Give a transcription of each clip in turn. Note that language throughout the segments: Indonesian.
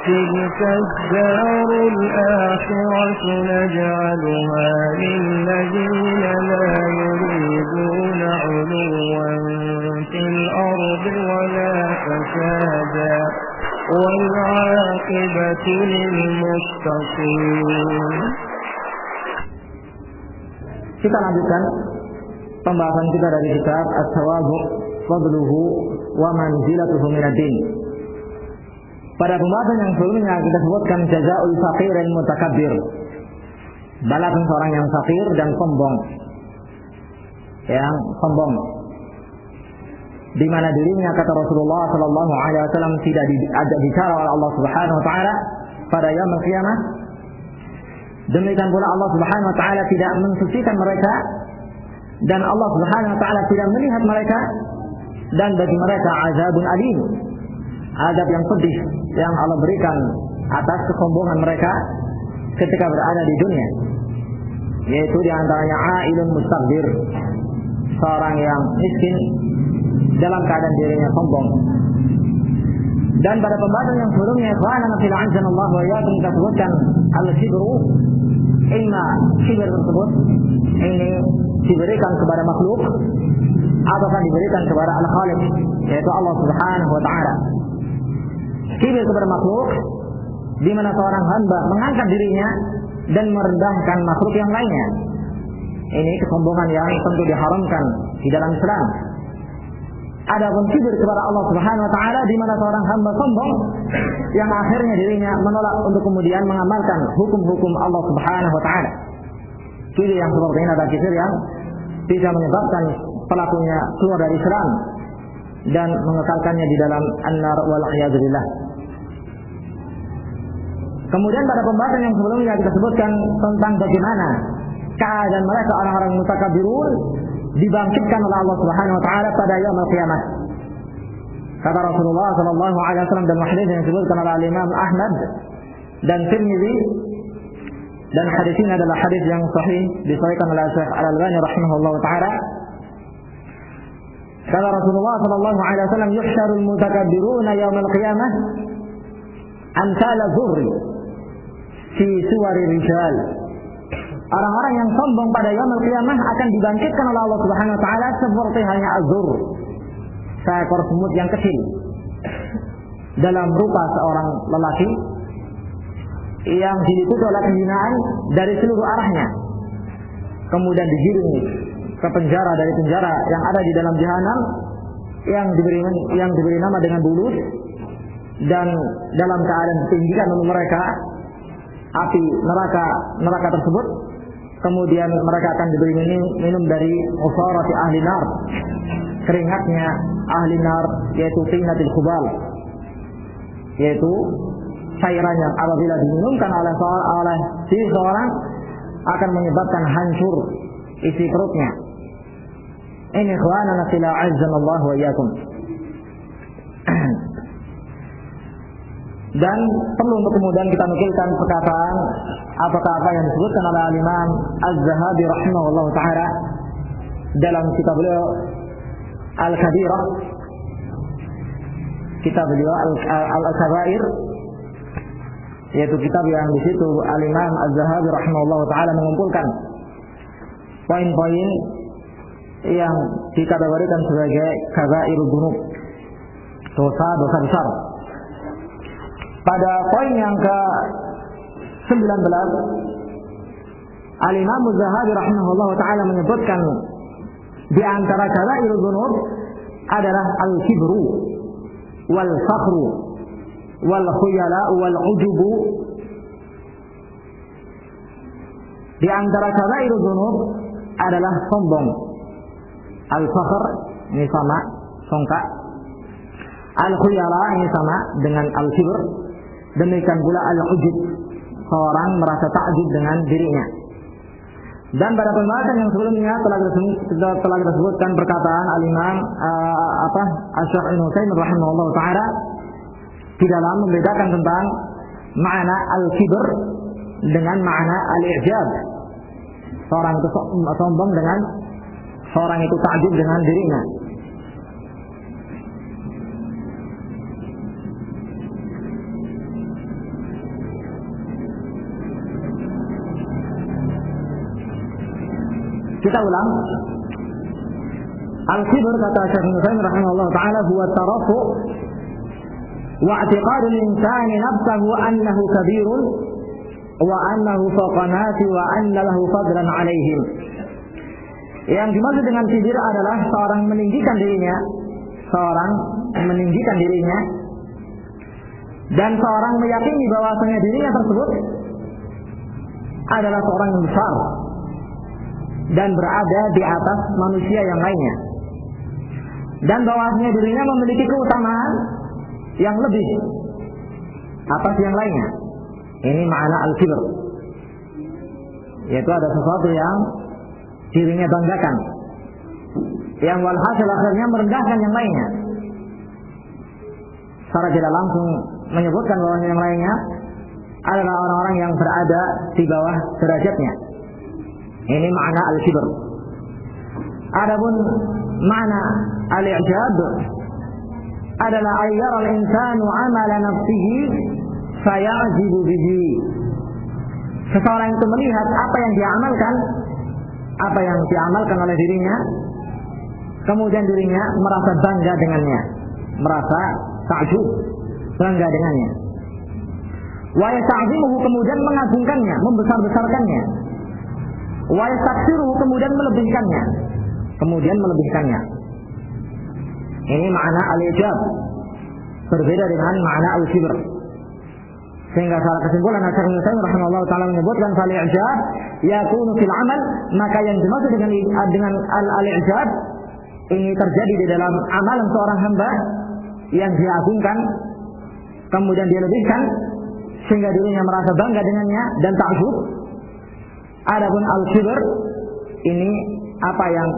تلك الدار الآخرة نجعلها للذين لا يريدون علوا في الأرض ولا فسادا والعاقبة للمتقين. Kita lanjutkan pembahasan kita dari kitab At-Tawadhu' Fadluhu wa Manzilatuhu Minad-Din. Pada pembahasan yang sebelumnya kita sebutkan jazaa'ul faqirin mutakabbir, balasan seorang yang fakir dan sombong, di mana dirinya, kata Rasulullah sallallahu alaihi wasallam, tidak diajak bicara oleh Allah Subhanahu wa taala pada yaumul qiyamah. Demikian pula Allah Subhanahu wa taala tidak mensucikan mereka, dan Allah Subhanahu wa taala tidak melihat mereka, dan bagi mereka azabun alim, azab yang pedih yang Allah berikan atas kesombongan mereka ketika berada di dunia, yaitu diantaranya ailun mustakbir, seorang yang miskin dalam keadaan dirinya sombong. Dan pada pembahasan yang sebelumnya, ikhwanana fil azanallahu wa iyyakum, kita sebutkan al-kibru, inna kibir tersebut ini diberikan kepada makhluk ataukah diberikan kepada al-khaliq, yaitu Allah Subhanahu wa taala. Kibir kepada makhluk, di mana seorang hamba mengangkat dirinya dan merendahkan makhluk yang lainnya. Ini kesombongan yang tentu diharamkan di dalam Islam. Adapun kibir kepada Allah Subhanahu wa taala, di mana seorang hamba sombong yang akhirnya dirinya menolak untuk kemudian mengamalkan hukum-hukum Allah Subhanahu wa taala. Kibir yang seperti ini adalah kibir yang bisa menyebabkan pelakunya keluar dari Islam dan mengekalkannya di dalam an-nar wal a'yadu billah. Kemudian pada pembahasan yang sebelumnya kita sebutkan tentang bagaimana keadaan mereka orang-orang mutakabbirun dibangkitkan oleh Allah Subhanahu wa taala pada yaumul qiyamah. Kata Rasulullah sallallahu alaihi wasallam dalam hadis yang disebutkan oleh Imam Ahmad dan Tirmidzi, dan hadis ini adalah hadis yang sahih disahihkan oleh Syekh Al-Albani rahimahullahu taala. Kata Rasulullah sallallahu alaihi wasallam, yuhsyarul mutakabbiruna yaumil qiyamah amsal dzurri fi suwari rijal. Orang-orang yang sombong pada yaumul qiyamah akan dibangkitkan oleh Allah Subhanahu wa taala seperti hanya azur, seekor semut yang kecil, dalam rupa seorang lelaki yang diliputi oleh kehinaan dari seluruh arahnya, kemudian digiring ke penjara dari penjara yang ada di dalam jahanam yang diberi nama dengan bulut, dan dalam keadaan ditinggikan untuk mereka api neraka tersebut. Kemudian mereka akan diberi minum dari usarati ahli nar, keringatnya ahli nar, yaitu tinatil khubal, yaitu cairan yang apabila diminumkan oleh seorang akan menyebabkan hancur isi perutnya. Ini ikhwanana fil azzanallahu wa iyyakum. Dan perlu untuk kemudian kita nukilkan perkataan apa yang disebutkan oleh Imam Az-Zahabi rahimahullah ta'ala dalam kitab beliau Al-Kabirah, kitab beliau Al-Kabair, yaitu kitab yang di situ Al-Imam Az-Zahabi rahimahullah ta'ala mengumpulkan poin-poin yang dikategorikan sebagai kabairud dzunub, dosa-dosa besar. Pada poin yang ke-19, Al-Imam Az-Zahabi rahimahullah ta'ala menyebutkan di antara kabairud dzunub adalah al-kibru wal fakhru wal khuyala wal ujubu. Di antara kabairud dzunub adalah sombong. Al-fakhr ini sama songkak, al-khuyala ini sama dengan al-kibr, demikian pula al-ujub, seorang merasa takjub dengan dirinya. Dan pada pembahasan yang sebelumnya telah kita sebutkan perkataan al-Imam Asy-Syaikh Ibnu Utsaimin rahimahullah taala di dalam membedakan tentang makna al-kibr dengan makna al-i'jab. Seorang itu sombong dengan seorang itu takjub dengan dirinya. Kita ulang. Al-kibr kata Syekh Nusaymi rahimahullah ta'ala huwa tarafu wa i'tiqadu al-insani nafsahu annahu kabirun wa annahu fawqanati wa anna lahu fadlan alaihim. Yang dimaksud dengan kibir adalah seorang meninggikan dirinya dan seorang meyakini bahwasanya dirinya tersebut adalah seorang yang besar dan berada di atas manusia yang lainnya, dan bahwasanya dirinya memiliki keutamaan yang lebih atas yang lainnya. Ini makna al-kibr, yaitu ada sesuatu yang dirinya banggakan, yang walhasil akhirnya merendahkan yang lainnya. Secara tidak langsung menyebutkan bahwa yang lainnya adalah orang-orang yang berada di bawah derajatnya. Ini makna al-kibr. Adapun makna al-i'jab adalah ayyara al-insanu 'amala nafsihi faya'jibu bihi. Seseorang itu melihat apa yang diamalkan oleh dirinya, kemudian dirinya merasa bangga dengannya, merasa ta'jub, bangga dengannya. Wa yasta'zimuhu, kemudian mengagungkannya, membesar-besarkannya. Wa yastaksiruhu, kemudian melebihkannya. Ini makna al-ijab, berbeda dengan makna al-kibr. Sehingga salah kesimpulan Syekh Nusaymi rahimahullah ta'ala menyebutkan al-ijab yakunu fil amal, maka yang dimaksud dengan al-ijab ini terjadi di dalam amalan seorang hamba yang diagungkan, kemudian dia lebihkan sehingga dirinya merasa bangga dengannya dan ta'jub. Adapun al-kibr ini apa yang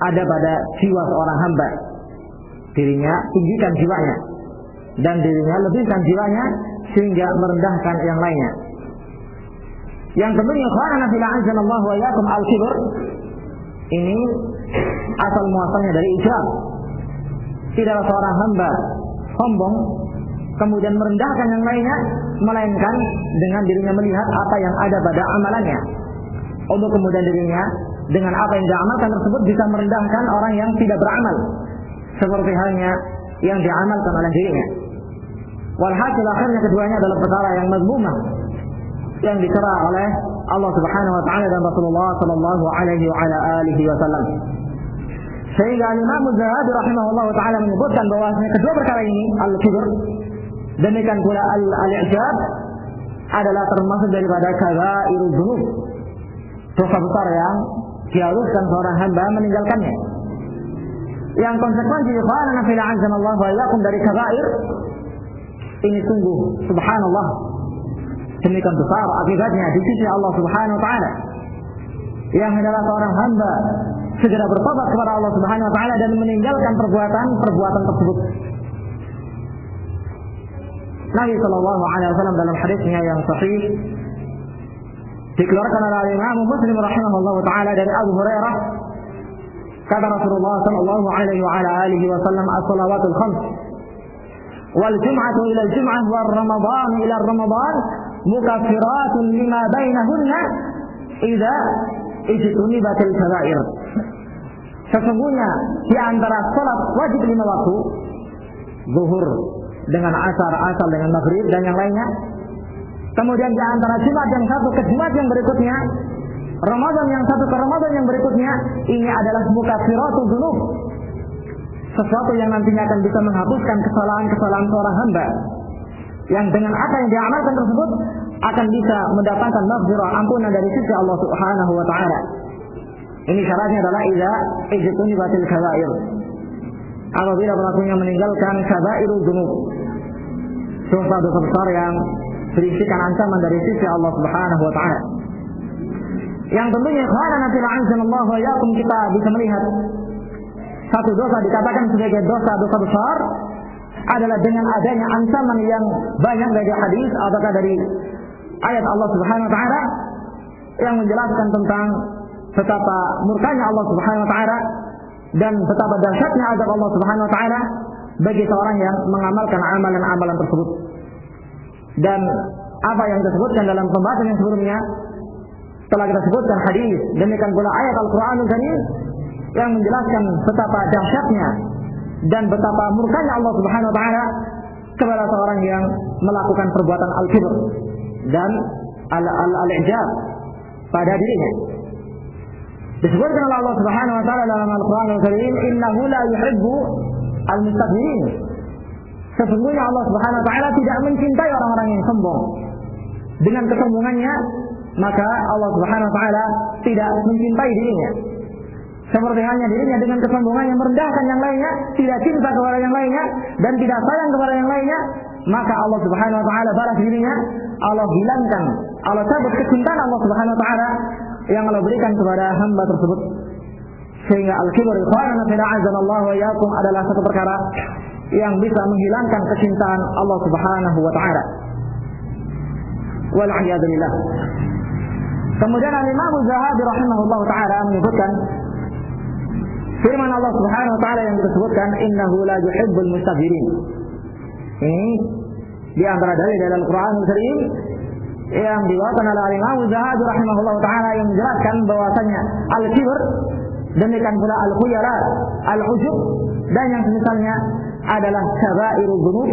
ada pada jiwa seorang hamba, dirinya tinggikan jiwanya dan dirinya lebihkan jiwanya sehingga merendahkan yang lainnya. Yang tentunya ikhwanana fil a'azzanallahu wa iyyakum, al-kibr ini asal muasalnya dari ijab. Tidaklah seorang hamba sombong kemudian merendahkan yang lainnya, melainkan dengan dirinya melihat apa yang ada pada amalannya, untuk kemudian dirinya dengan apa yang diamalkan tersebut bisa merendahkan orang yang tidak beramal, seperti halnya yang diamalkan oleh dirinya. Walhasil akhirnya keduanya adalah perkara yang mazmumah, yang dicela oleh Allah Subhanahu wa taala dan Rasulullah sallallahu alaihi wa ala alihi wasallam. Sehingga Imam Az-Zahabi rahimahullah taala menyebutkan bahwasanya kedua perkara ini, al-kibr demikian pula al-i'jab, adalah termasuk daripada kabairul dzunub, dosa besar yang diharuskan seorang hamba meninggalkannya. Yang konsekuensi ikhwanana fil a'azzanallahu wa iyyakum dari kabair ini sungguh subhanallah demikian besar akibatnya di sisi Allah Subhanahu wa taala, yang adalah seorang hamba segera bertobat kepada Allah Subhanahu wa taala dan meninggalkan perbuatan tersebut. Nabi sallallahu alaihi wasallam dalam hadisnya yang sahih dikeluarkan oleh Imam Muslim rahimahullah taala dari Abu Hurairah, kata Rasulullah sallallahu alaihi wa ala alihi wasallam, as-salawatul khams wal jum'atu ila al-jum'ah wal ramadan ila ramadan mukaffiratun lima bainahunna idza ijtunibatil kaba'ir. Sesungguhnya di antara salat wajib 5 waktu, zuhur dengan asar, asar dengan maghrib dan yang lainnya, kemudian di antara Jumat yang satu ke Jumat yang berikutnya, Ramadan yang satu ke Ramadan yang berikutnya, ini adalah mukaffiratul dzunub, sesuatu yang nantinya akan bisa menghapuskan kesalahan-kesalahan seorang hamba, yang dengan apa yang diamalkan tersebut akan bisa mendapatkan maghfirah, ampunan dari sisi Allah Subhanahu wa taala. Ini syaratnya adalah idza ijtunibatil kaba'ir, apabila pelakunya meninggalkan kabairul dzunub, dosa-dosa besar yang berisikan ancaman dari sisi Allah Subhanahu wa taala. Yang tentunya ikhwanana fil a'azzanallahu wa iyyakum, kita bisa melihat satu dosa dikatakan sebagai dosa besar adalah dengan adanya ancaman yang banyak dari hadis ataukah dari ayat Allah Subhanahu wa taala yang menjelaskan tentang betapa murkanya Allah Subhanahu wa taala dan betapa dahsyatnya azab Allah Subhanahu wa taala bagi seorang yang mengamalkan amalan-amalan tersebut. Dan apa yang disebutkan dalam pembahasan yang sebelumnya telah kita sebutkan hadis, demikian pula ayat Al-Qur'anul Karim yang menjelaskan betapa dahsyatnya dan betapa murkanya Allah Subhanahu wa taala kepada seorang yang melakukan perbuatan al-kibr dan al-i'jab pada dirinya. Disebutkan oleh Allah Subhanahu wa taala dalam Al-Qur'anul Karim, "Innahu la yuhibbu al-mustakbirin." Sesungguhnya Allah Subhanahu wa taala tidak mencintai orang-orang yang sombong. Dengan kesombongannya, maka Allah Subhanahu wa taala tidak mencintai dirinya. Seperti halnya dirinya dengan kesombongannya merendahkan yang lainnya, tidak cinta kepada yang lainnya dan tidak sayang kepada yang lainnya, maka Allah Subhanahu wa taala balas dirinya. Allah hilangkan, Allah cabut kecintaan Allah Subhanahu wa taala yang Allah berikan kepada hamba tersebut. Sehingga al-kibr ikhwanana fil a'azzallahu wa iyyakum adalah satu perkara yang bisa menghilangkan kecintaan Allah Subhanahu wa taala. Wal a'yadu billah. Kemudian Imam Az-Zahabi rahimahullahu taala menyebutkan firman Allah Subhanahu wa taala yang disebutkan, "Innahu la yuhibbul mustakbirin." Ini di antara dalil dari Al-Qur'anul Karim yang dibawakan oleh Imam Az-Zahabi rahimahullahu taala yang menjelaskan bahwasanya al-kibr, demikian pula al-khuyala, al-ujub dan yang semisalnya adalah kaba'irul dzunub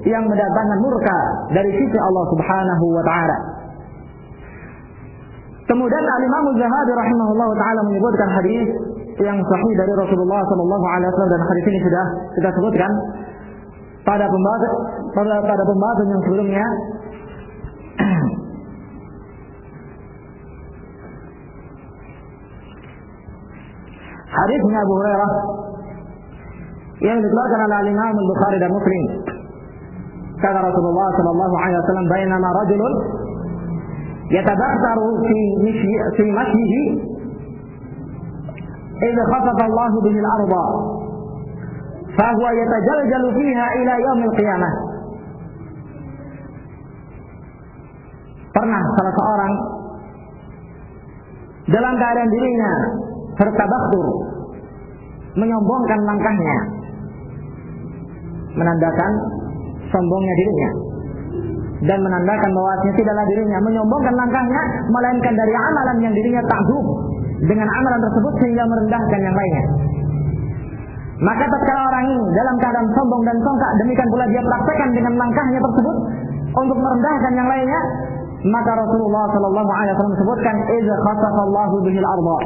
yang mendatangkan murka dari sisi Allah Subhanahu wa taala. Kemudian Imam Az-Zahabi rahimahullahu taala menyebutkan hadis yang sahih dari Rasulullah sallallahu alaihi wasallam, dan hadis ini sudah kita sebutkan pada pembahasan yang sebelumnya. Hadisnya Abu Hurairah yang dikeluarkan oleh Imam Al-Bukhari dan Muslim. Kata Rasulullah sallallahu alaihi wasallam, "Bainama rajulun yatabakhtaru fi masjihi idza khasafa Allah bihi al-ardha fa huwa yatajaljalu fiha ila yaum al-qiyamah." Pernah salah seorang dalam keadaan dirinya bertabakhtur, menyombongkan langkahnya, menandakan sombongnya dirinya dan menandakan bahwasanya tidaklah dirinya menyombongkan langkahnya melainkan dari amalan yang dirinya ta'zub dengan amalan tersebut sehingga merendahkan yang lainnya. Maka tatkala orang ini dalam keadaan sombong dan songkak, demikian pula dia praktekkan dengan langkahnya tersebut untuk merendahkan yang lainnya, maka Rasulullah sallallahu alaihi wasallam sebutkan, "Idza khasafallahu bihil ardha."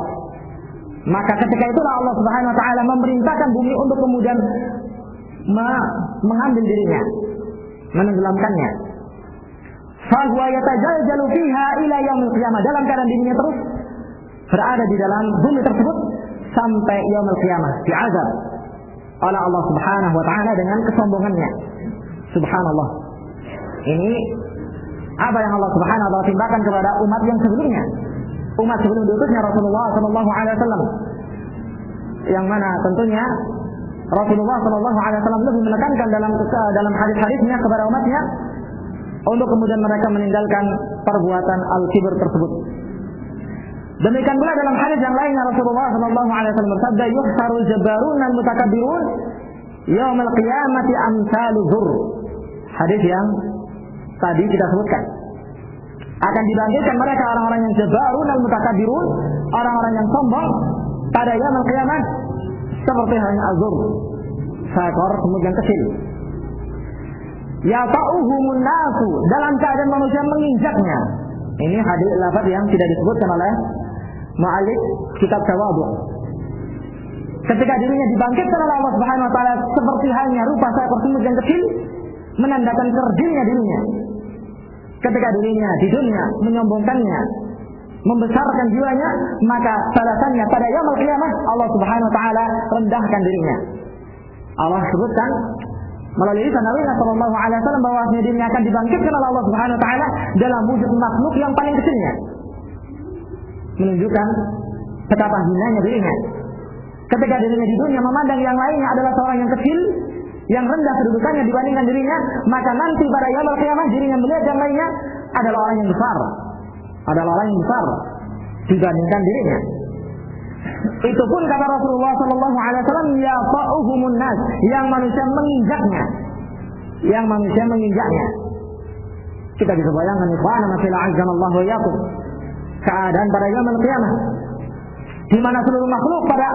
Maka ketika itulah Allah Subhanahu wa taala memerintahkan bumi untuk kemudian mengambil dirinya, menenggelamkannya. Fa huwa yatajaljalu fiha ila yaumil qiyamah, dalam keadaan dirinya terus berada di dalam bumi tersebut sampai yaumil qiyamah, diazab oleh Allah Subhanahu wa taala dengan kesombongannya. Subhanallah. Ini apa yang Allah Subhanahu wa taala timpakan kepada umat yang sebelumnya, umat sebelum diutusnya Rasulullah sallallahu alaihi wasallam, yang mana tentunya Rasulullah sallallahu alaihi wasallam lebih menekankan dalam hadis-hadisnya kepada umatnya untuk kemudian mereka meninggalkan perbuatan al-kibr tersebut. Demikian pula dalam hadis yang lainnya Rasulullah sallallahu alaihi wasallam bersabda, "Yuhsarul jabbarun al-mutakabbirun yaumil qiyamati amsalu dzur." Hadis yang tadi kita sebutkan. Akan dibangkitkan mereka orang-orang yang jabbarun al-mutakabbirun, orang-orang yang sombong pada yaumil qiyamah seperti halnya azur, seekor kemudian kecil. Yata'uhumun nasu, dalam keadaan manusia menginjaknya. Ini hadis lafaz yang tidak disebutkan oleh mu'allif kitab Tawadhu. Ketika dirinya dibangkitkan oleh Allah Subhanahu wa taala seperti halnya rupa seekor semut yang kecil, menandakan kerdilnya dirinya. Ketika dirinya di dunia menyombongkannya, membesarkan jiwanya, maka balasannya pada yaumul qiyamah Allah Subhanahu wa taala rendahkan dirinya. Allah sebutkan melalui lisan Nabi sallallahu alaihi wasallam bahwa dirinya akan dibangkitkan oleh Allah Subhanahu wa taala dalam wujud makhluk yang paling kecilnya. Menunjukkan betapa hinanya dirinya. Ketika dirinya di dunia memandang yang lainnya adalah seorang yang kecil, yang rendah kedudukannya dibandingkan dirinya, maka nanti pada yaumul qiyamah dirinya melihat yang lainnya adalah orang yang besar, adalah orang yang besar dibandingkan dirinya. Itu pun kata Rasulullah sallallahu alaihi wasallam, ya'ta'uhumun nas, yang manusia menginjaknya, yang manusia menginjaknya. Kita bisa bayangkan ikhwan fillah azza wa iyyakum, keadaan pada yaumul qiyamah, di mana seluruh makhluk pada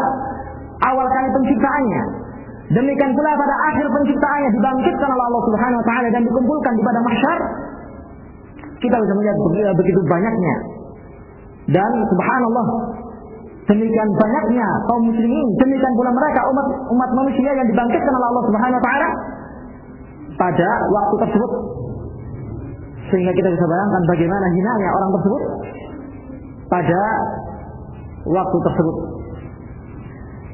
awal kali penciptaannya, demikian pula pada akhir penciptaannya dibangkitkan oleh Allah Subhanahu wa taala dan dikumpulkan di pada mahsyar. Kita bisa melihat begitu banyaknya, dan subhanallah, demikian banyaknya kaum muslimin, demikian pula mereka umat manusia yang dibangkitkan oleh Allah Subhanahu wa taala pada waktu tersebut. Sehingga kita bisa bayangkan bagaimana hinanya orang tersebut pada waktu tersebut.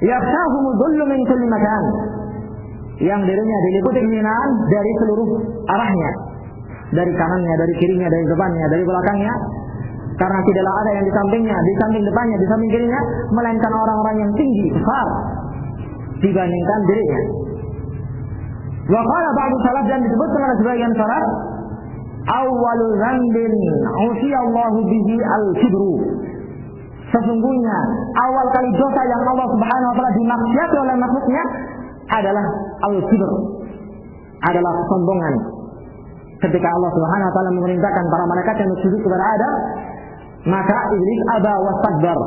Yakhshahumul dhullu min kulli makan, yang dirinya diliputi kehinaan dari seluruh arahnya, dari kanannya, dari kirinya, dari depannya, dari belakangnya, karena tidaklah ada yang di sampingnya, di samping depannya, di samping kirinya, melainkan orang-orang yang tinggi, besar dibandingkan dirinya. Wa qala ba'du salaf, dan disebutkan oleh sebagian salaf, awwalu dzambin usiyallahu bihi al-kibru, sesungguhnya awal kali dosa yang Allah Subhanahu wa taala dimaksiati oleh makhluknya adalah al-kibr, adalah kesombongan. Ketika Allah Subhanahu wa taala memerintahkan para malaikat yang sujud kepada Adam, maka iblis aba wastakbar,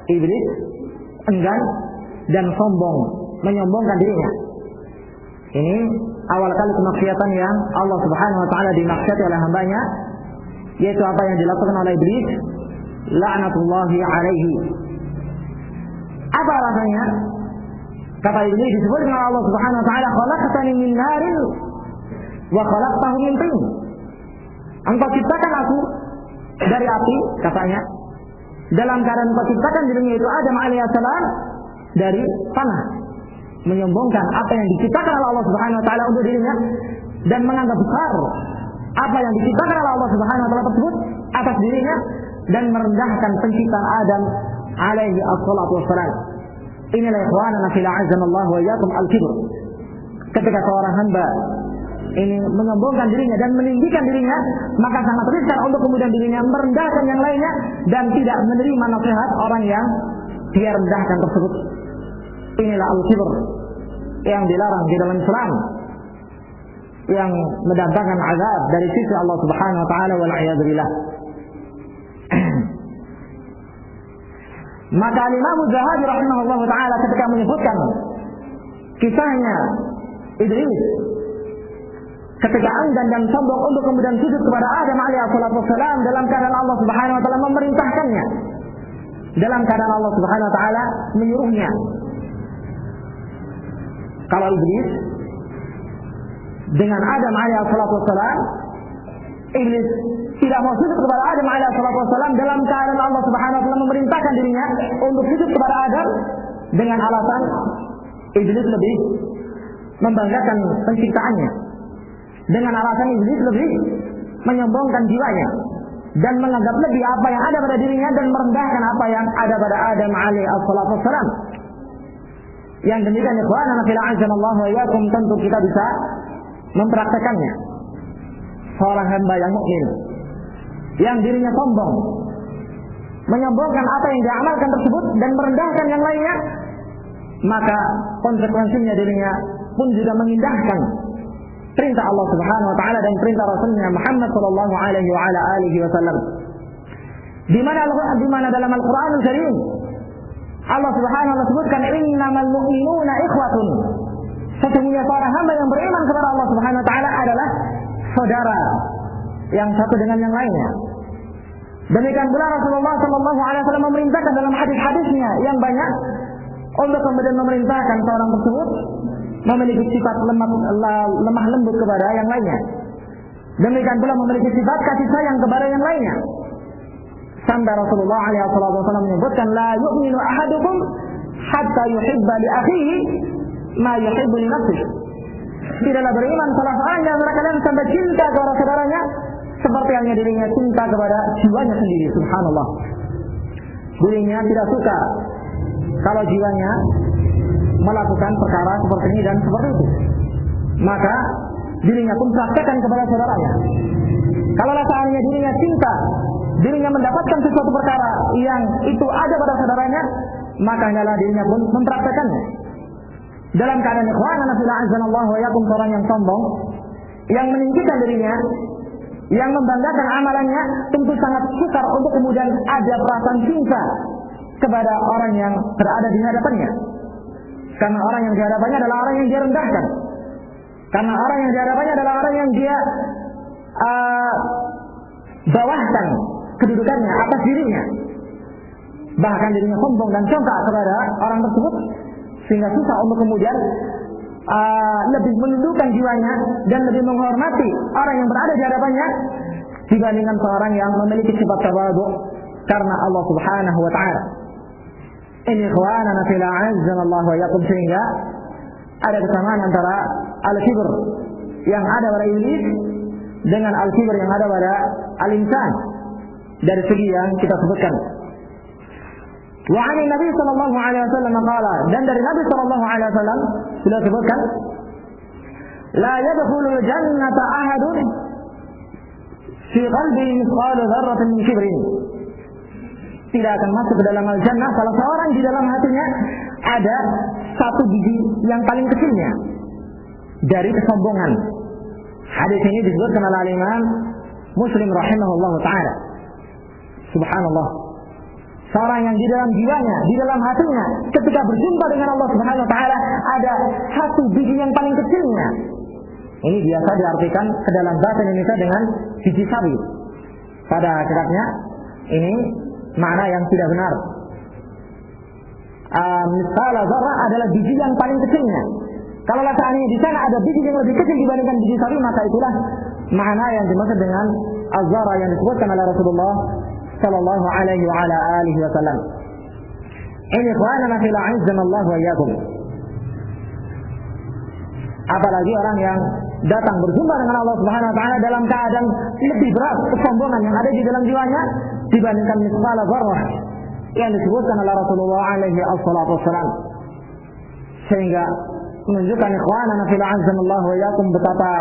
iblis enggan dan sombong, menyombongkan dirinya. Ini awal kali kemaksiatan yang Allah Subhanahu wa taala dimaksiati oleh hambanya, yaitu apa yang dilakukan oleh iblis, la'natullahi alaihi. Apa alasannya? Kata iblis, disebutkan oleh Allah Subhanahu wa taala, khalaqtani min narin wa khalaqtahu min tin. Engkau ciptakan aku dari api, katanya, dalam keadaan engkau ciptakan dirinya itu Adam alaihissalam dari tanah, menyombongkan apa yang diciptakan oleh Allah Subhanahu wa taala untuk dirinya dan menganggap besar apa yang diciptakan oleh Allah Subhanahu wa taala tersebut atas dirinya, dan merendahkan penciptaan Adam alaihi assalatu wassalam. Inilah ikhwanana fil a'azzanallahu wa iyyakum al-kibr. Ketika seorang hamba ini menyombongkan dirinya dan meninggikan dirinya, maka sangat riskan untuk kemudian dirinya merendahkan yang lainnya dan tidak menerima nasihat orang yang dia rendahkan tersebut. Inilah al-kibr yang dilarang di dalam Islam, yang mendatangkan azab dari sisi Allah Subhanahu wa taala, wal a'yadu billah. Maka Imam Az-Zahabi rahimahullah taala ketika menyebutkan kisahnya Idris ketika enggan dan sombong untuk kemudian sujud kepada Adam alaihissalam dalam keadaan Allah Subhanahu wa taala memerintahkannya, dalam keadaan Allah Subhanahu wa taala menyuruhnya. Kalau iblis dengan Adam alaihissalam, iblis tidak mau sujud kepada Adam alaihissalam dalam keadaan Allah Subhanahu wa taala memerintahkan dirinya untuk sujud kepada Adam dengan alasan iblis lebih membanggakan penciptaannya, dengan alasan iblis lebih menyombongkan jiwanya dan menganggap lebih apa yang ada pada dirinya dan merendahkan apa yang ada pada Adam alaihissalam. Yang demikian ikhwanana fil a'azzanallahu wa iyyakum, tentu kita bisa mempraktekannya. Seorang hamba yang mukmin yang dirinya sombong, menyombongkan apa yang diamalkan tersebut dan merendahkan yang lainnya, maka konsekuensinya dirinya pun juga mengindahkan perintah Allah Subhanahu wa taala dan perintah Rasulnya Muhammad sallallahu alaihi wa ala alihi wasallam. Di mana dalam Al-Qur'anul Karim Allah Subhanahu wa taala sebutkan, innamal mu'minuna ikhwatun, sesungguhnya para hamba yang beriman kepada Allah Subhanahu wa taala adalah saudara yang satu dengan yang lainnya. Demikian pula Rasulullah sallallahu alaihi wasallam memerintahkan dalam hadis-hadisnya yang banyak untuk kemudian memerintahkan seorang tersebut memiliki sifat lemah lembut kepada yang lainnya. Demikian pula memiliki sifat kasih sayang kepada yang lainnya. Sampai Rasulullah alaihi wasallam menyebutkan, la yu'minu ahadukum hatta yuhibba li akhihi ma yuhibbu li nafsihi. Tidaklah beriman salah seorang di antara kalian sampai cinta kepada saudaranya seperti halnya dirinya cinta kepada jiwanya sendiri. Subhanallah. Dirinya tidak suka kalau jiwanya melakukan perkara seperti ini dan seperti itu, maka dirinya pun praktekkan kepada saudaranya. Kalau seandainya dirinya cinta, dirinya mendapatkan sesuatu perkara yang itu ada pada saudaranya, maka hendaklah dirinya pun mempraktekannya. Dalam keadaan ikhwanana fil a'azzanallahu wa iyyakum, orang yang sombong, yang meninggikan dirinya yang membanggakan amalannya, tentu sangat sukar untuk kemudian ada perasaan cinta kepada orang yang berada di hadapannya. Karena orang yang di hadapannya adalah orang yang dia rendahkan. Karena orang yang di hadapannya adalah orang yang dia bawahkan kedudukannya atas dirinya. Bahkan dirinya sombong dan congkak kepada orang tersebut, sehingga susah untuk kemudian lebih menundukkan jiwanya dan lebih menghormati orang yang berada di hadapannya dibandingkan seorang yang memiliki sifat tawadhu karena Allah Subhanahu wa taala. Ini ikhwanana fil a'azzanallahu wa iyyakum, sehingga ada kesamaan antara al-kibr yang ada pada iblis dengan al-kibr yang ada pada al-insan dari segi yang kita sebutkan. Wa 'ani Nabi sallallahu alaihi wasallam qala, dan dari Nabi sallallahu alaihi wasallam sudah sebutkan, la yadkhulul jannata ahadun fi qalbihi mithqalu dzarratin min kibrin. Tidak akan masuk ke dalam al-jannah salah seorang di dalam hatinya ada satu biji yang paling kecilnya dari kesombongan. Hadis ini disebutkan oleh Imam Muslim rahimahullah taala. Subhanallah. Seorang yang di dalam jiwanya, di dalam hatinya, ketika berjumpa dengan Allah Subhanahu wa taala ada satu biji yang paling kecilnya. Ini biasa diartikan ke dalam bahasa Indonesia dengan biji sawi. Pada hakikatnya ini makna yang tidak benar. Mithqala dzarrah adalah biji yang paling kecilnya. Kalau seandainya di sana ada biji yang lebih kecil dibandingkan biji sawi, maka itulah makna yang dimaksud dengan az-zarra yang disebutkan oleh Rasulullah sallallahu alaihi wa ala alihi wasallam. Ini ikhwanana fil a'azzanallahu wa iyyakum. Apalagi orang yang datang berjumpa dengan Allah Subhanahu wa taala dalam keadaan lebih berat kesombongan yang ada di dalam jiwanya dibandingkan mithqala dzarrah yang disebutkan oleh Rasulullah alaihi wassalam. Sehingga menunjukkan ikhwanana fil a'azzanallahu wa iyyakum betapa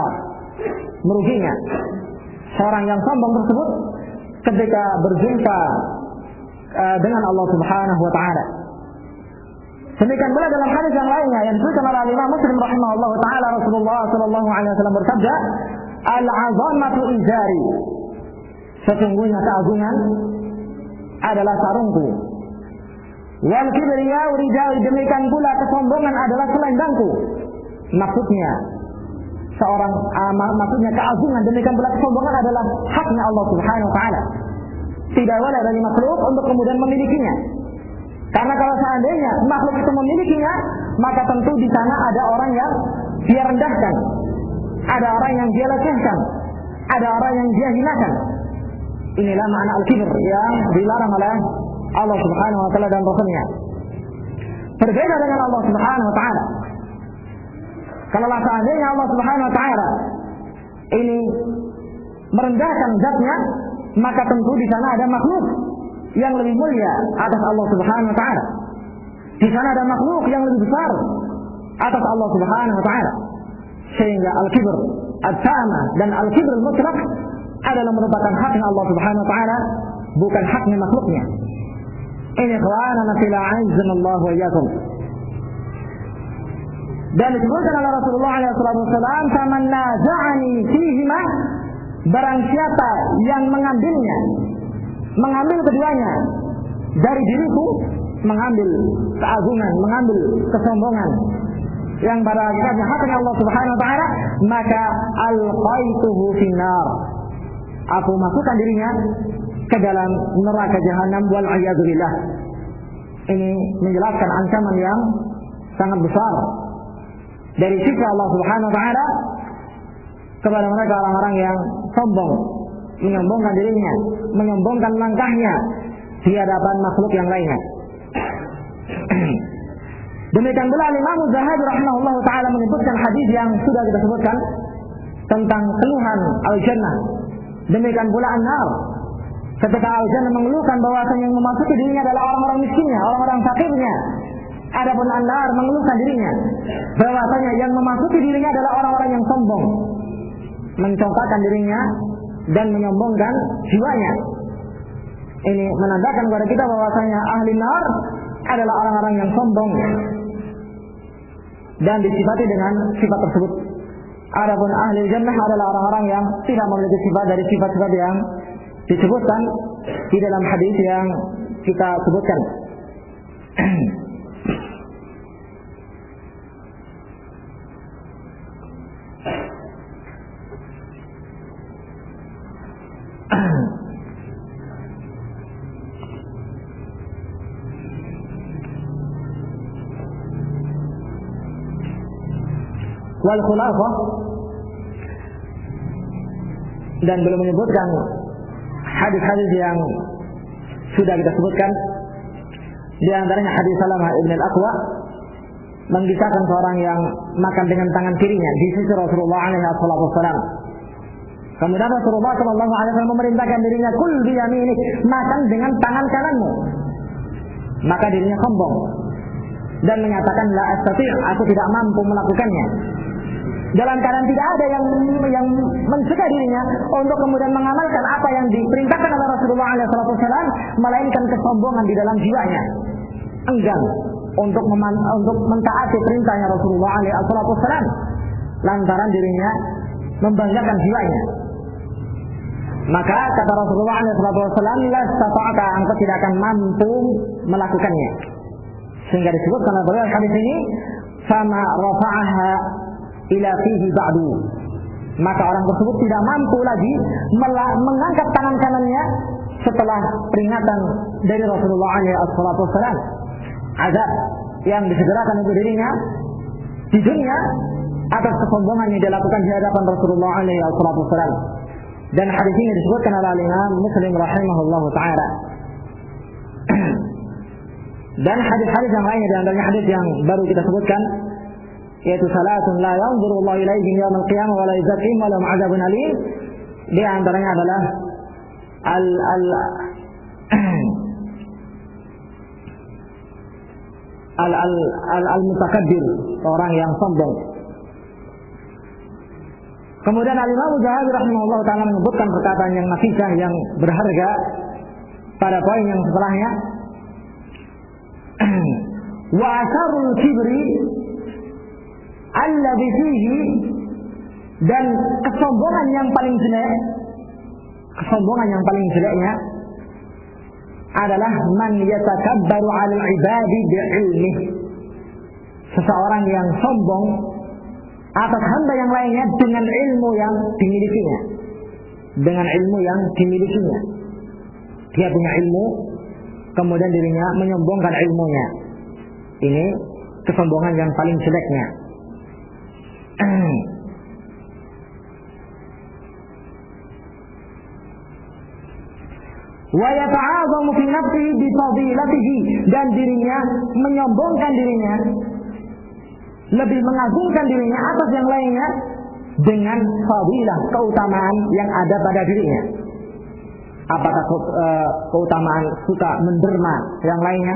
meruginya seorang yang sombong tersebut ketika berjumpa dengan Allah Subhanahu wa taala. Demikian pula dalam hadis yang lainnya yang disebutkan oleh Imam Muslim rahimahullah taala, Rasulullah sallallahu alaihi wasallam bersabda, "Al-'azamatu izari." Sesungguhnya keagungan adalah sarungku. Wal kibriya'u ridai, demikian pula kesombongan adalah selendangku. Maksudnya maksudnya keagungan, demikian pula kesombongan adalah haknya Allah Subhanahu wa taala. Tidak boleh bagi makhluk untuk kemudian memilikinya. Karena kalau seandainya makhluk itu memilikinya, maka tentu di sana ada orang yang dia rendahkan, ada orang yang dia lecehkan, ada orang yang dia hinakan. Inilah makna al-kibr yang dilarang oleh Allah Subhanahu wa taala dan Rasulnya. Berbeda dengan Allah Subhanahu wa taala. Kalau seandainya Allah Subhanahu wa taala ini merendahkan zatnya, maka tentu di sana ada makhluk yang lebih mulia atas Allah Subhanahu wa taala. Di sana ada makhluk yang lebih besar atas Allah Subhanahu wa taala. Sehingga al-kibr at-tama dan al-kibr al-mutlaq adalah merupakan haknya Allah Subhanahu wa taala, bukan haknya makhluknya. Ini ikhwanana fil a'azzanallahu wa iyyakum. Dan disebutkan oleh Rasulullah SAW, "Faman naza'ani fihima," barang siapa yang mengambil keduanya dari diriku, mengambil keagungan, mengambil kesombongan yang pada hakikatnya haknya Allah Subhanahu wa taala, maka alqaituhu finnar. Aku masukkan dirinya ke dalam neraka jahanam wal a'yadu billah. Ini menjelaskan ancaman yang sangat besar dari sisi Allah Subhanahu wa taala kepada mereka orang-orang yang sombong, menyombongkan dirinya, menyombongkan langkahnya di hadapan makhluk yang lainnya. Demikian pula Imam Az-Zahabi rahimahullah taala menyebutkan hadis yang sudah kita sebutkan tentang keluhan al-jannah. Demikian pula an-nar. Ketika al-jannah mengeluhkan bahwasanya yang memasuki dirinya adalah orang-orang miskinnya, orang-orang fakirnya. Adapun an-nar mengeluhkan dirinya bahwasanya yang memasuki dirinya adalah orang-orang yang sombong, mencongkakkan dirinya dan menyombongkan jiwanya. Ini menandakan kepada kita bahwasanya ahli nar adalah orang-orang yang sombong dan disifati dengan sifat tersebut. Adapun ahli jannah adalah orang-orang yang tidak memiliki sifat dari sifat-sifat yang disebutkan di dalam hadis yang kita sebutkan. Wal khulafah, dan belum menyebutkan hadis-hadis yang sudah kita sebutkan. Di antaranya hadis Salamah ibn al-Aqwa mengisahkan seorang yang makan dengan tangan kirinya di sisi Rasulullah alaihi wasallam. Kemudian Rasulullah sallallahu alaihi wasallam memerintahkan dirinya, kul bi yaminik, makan dengan tangan kananmu. Maka dirinya sombong dan menyatakan, la astati', aku tidak mampu melakukannya. Dalam keadaan tidak ada yang mencegah dirinya untuk kemudian mengamalkan apa yang diperintahkan oleh Rasulullah SAW, melainkan kesombongan di dalam jiwanya, enggan untuk mentaati perintahnya Rasulullah SAW, lantaran dirinya membanggakan jiwanya. Maka kata Rasulullah SAW, la stata'ta, engkau tidak akan mampu melakukannya. Sehingga disebutkan dalam hadis ini, fama rafa'aha ila fihi ba'du, maka orang tersebut tidak mampu lagi mengangkat tangan kanannya setelah peringatan dari Rasulullah SAW, azab yang disegerakan untuk dirinya di dunia atas kesombongan yang dilakukan di hadapan Rasulullah SAW. Dan hadis ini disebutkan oleh Imam Muslim rahimahullah taala. Dan hadis-hadis yang lainnya, di antaranya hadis yang baru kita sebutkan, yaitu salatun la yanzuru Allah ilaihim yaumil qiyamah wa la yuzakkihim wa lahum 'adzabun alim. Di antaranya adalah al-mutakabbir, orang yang sombong. Kemudian Al-Imam Zahabi rahimahullah taala menyebutkan perkataan yang nafisah, yang berharga pada poin yang setelahnya. Wa asarul kibri alladhi fihi, dan kesombongan yang paling jeleknya adalah man yatakabbaru 'alal 'ibadi bi'ilmi, seseorang yang sombong atas hamba yang lainnya dengan ilmu yang dimilikinya. Dia punya ilmu, kemudian dirinya menyombongkan ilmunya. Ini kesombongan yang paling jeleknya. Wa yata'azamu fi nafsihi bi fadilatihi, dan dirinya menyombongkan dirinya, lebih mengagungkan dirinya atas yang lainnya dengan fadilah, keutamaan yang ada pada dirinya. Apakah keutamaan suka menderma yang lainnya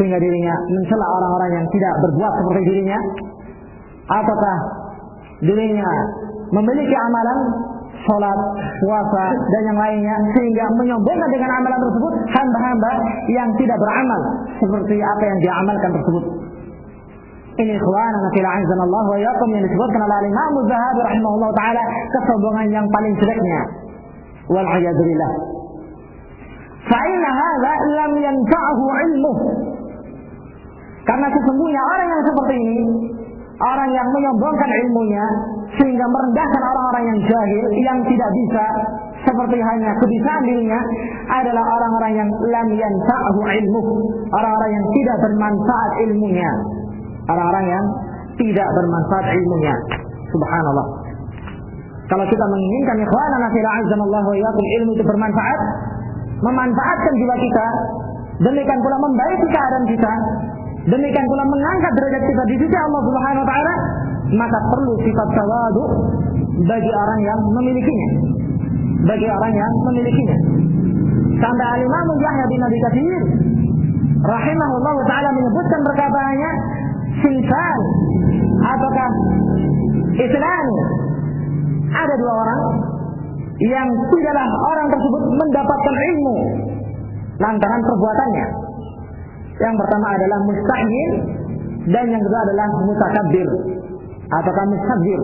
sehingga dirinya mencela orang-orang yang tidak berbuat seperti dirinya, ataukah dirinya memiliki amalan salat, puasa dan yang lainnya sehingga menyombongkan dengan amalan tersebut hamba-hamba yang tidak beramal seperti apa yang dia amalkan tersebut. Ini ikhwanana fil a'azzanallahu wa iyyakum yang disebutkan oleh Imam Zahabi rahimahullah taala, kesombongan yang paling jeleknya. Wal 'iyadzu billah. Fa inna hadza lam yanfa'hu 'ilmuh. Karena sesungguhnya orang yang seperti ini, orang yang menyombongkan ilmunya sehingga merendahkan orang-orang yang jahil, yang tidak bisa seperti hanya kebisaan dirinya, adalah orang-orang yang lam yanfa'hu 'ilmuh, orang-orang yang tidak bermanfaat ilmunya. Orang-orang yang tidak bermanfaat ilmunya. Subhanallah. Kalau kita menginginkan ikhwanana fil a'azzanallahu wa iyyakum ilmu itu bermanfaat, memanfaatkan jiwa kita, demikian pula membaiki keadaan kita, demikian pula mengangkat derajat kita di sisi Allah Subhanahu wa taala, maka perlu sifat tawadu bagi orang yang memilikinya. Sampai Al-Imam Yahya bin Abi Katsir rahimahullah taala menyebutkan perkataannya, sinsan ataukah isnan, ada dua orang yang tidaklah orang tersebut mendapatkan ilmu lantaran perbuatannya. Yang pertama adalah mustahil, dan yang kedua adalah mutakabbir ataukah mustaghfir.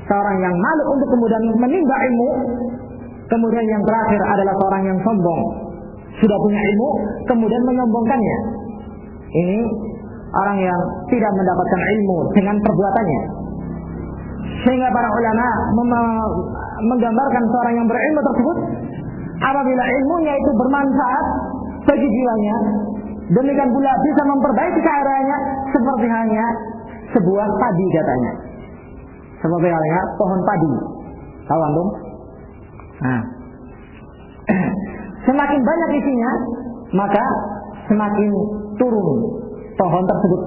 seorang yang malu untuk kemudian menimba ilmu. Kemudian yang terakhir adalah seorang yang sombong, sudah punya ilmu kemudian menyombongkannya. Ini orang yang tidak mendapatkan ilmu dengan perbuatannya. Sehingga para ulama menggambarkan seorang yang berilmu tersebut, apabila ilmunya itu bermanfaat bagi jiwanya, demikian pula bisa memperbaiki keadaannya, seperti halnya sebuah padi katanya, seperti halnya pohon padi. Tahu antum? Nah, semakin banyak isinya, maka semakin turun pohon tersebut.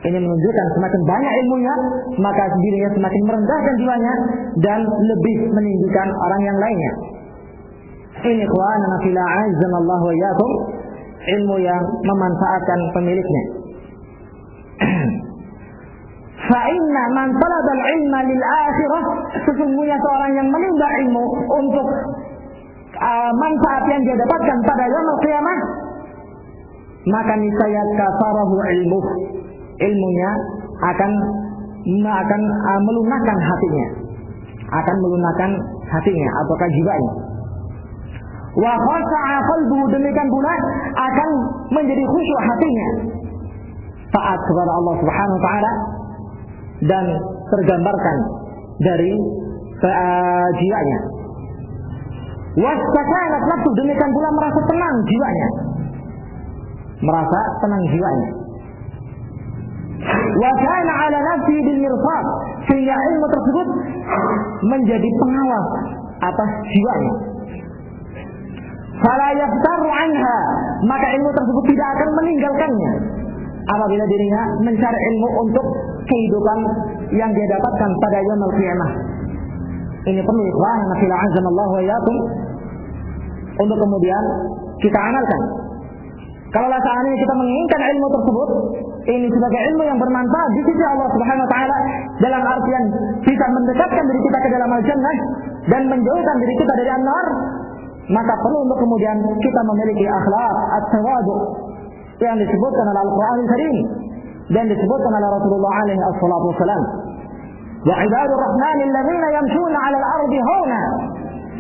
Ini menunjukkan semakin banyak ilmunya, maka dirinya semakin merendahkan jiwanya dan lebih meninggikan orang yang lainnya. Ini ikhwanana fillah azzanallahu wa iyyakum, ilmu yang memanfaatkan pemiliknya. Fa inna man talaba al-ilma lil akhirah, sesungguhnya seorang yang menimba ilmu untuk manfaat yang dia dapatkan pada yaumul qiyamah, maka niscaya kafarahu ilmu, ilmunya akan melunakkan hatinya, akan melunakkan hatinya ataukah jiwanya. Wa khasha'a qalbuhu, demikian pula akan menjadi khusyuk hatinya, taat kepada Allah Subhanahu wa taala, dan tergambarkan dari jiwanya. Wastakanat nafsu, demikian pula merasa tenang jiwanya, merasa tenang jiwanya. Wa kana ala nafsi bil mirsad, sehingga ilmu tersebut menjadi pengawas atas jiwanya. Fala yaftaru anha, maka ilmu tersebut tidak akan meninggalkannya apabila dirinya mencari ilmu untuk kehidupan yang dia dapatkan pada yaumul qiyamah. Ini perlu ikhwanana fillah azanallahu wa iyyakum untuk kemudian kita amalkan. Kalau seandainya kita menginginkan ilmu tersebut, ini sebagai ilmu yang bermanfaat di sisi Allah Subhanahu wa taala, dalam artian bisa mendekatkan diri kita ke dalam al-jannah dan menjauhkan diri kita dari an-nar, maka perlu untuk kemudian kita memiliki akhlak at-tawadu yang disebutkan oleh Al-Qur'an Al-Karim dan disebutkan oleh Rasulullah alaihi wassalatu wassalam. Wa ibadur rahman alladziina yamshuna 'alal ardi hauna,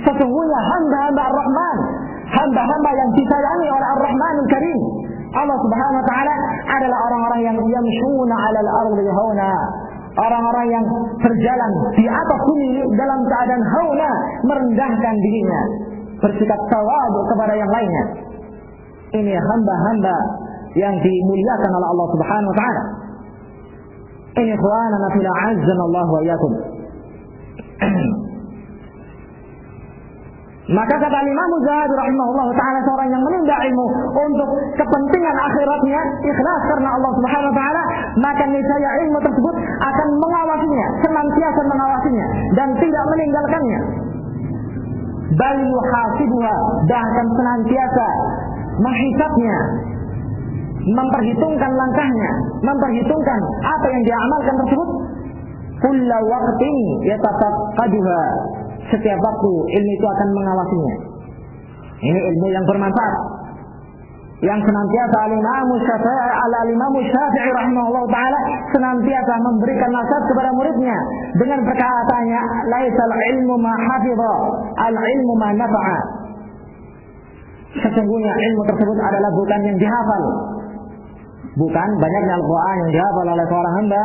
sesungguhnya hamba-hamba Ar-Rahman, hamba-hamba yang disayangi oleh Ar-Rahmanul Karim, Allah Subhanahu wa taala adalah orang-orang yang yamshuna 'alal ardi hauna, orang-orang yang berjalan di atas bumi dalam keadaan hauna, merendahkan dirinya, bersikap tawadu kepada yang lainnya. Ini hamba-hamba yang dimuliakan oleh Allah Subhanahu wa taala. Ini ikhwanana fillah azzanallahu wa iyyakum. Maka kata Imam Zahabi rahimahullah taala, seorang yang menimba ilmu untuk kepentingan akhiratnya, ikhlas karena Allah Subhanahu wa taala, maka niscaya ilmu tersebut akan mengawasinya, senantiasa mengawasinya dan tidak meninggalkannya. Bal yuhasibuha, bahkan senantiasa menghisabnya, memperhitungkan langkahnya, memperhitungkan apa yang dia amalkan tersebut. Kullu waqtin yatafaqaduha, setiap waktu ilmu itu akan mengawasinya. Ini ilmu yang bermanfaat, yang senantiasa Al-Imam Syafi'i rahimahullah ta'ala senantiasa memberikan nasihat kepada muridnya dengan perkataannya, laisal ilmu ma hafidha, al-ilmu ma nafa'a. Sesungguhnya ilmu tersebut adalah bukan yang dihafal, bukan banyaknya Al-Quran yang dihafal oleh seorang hamba,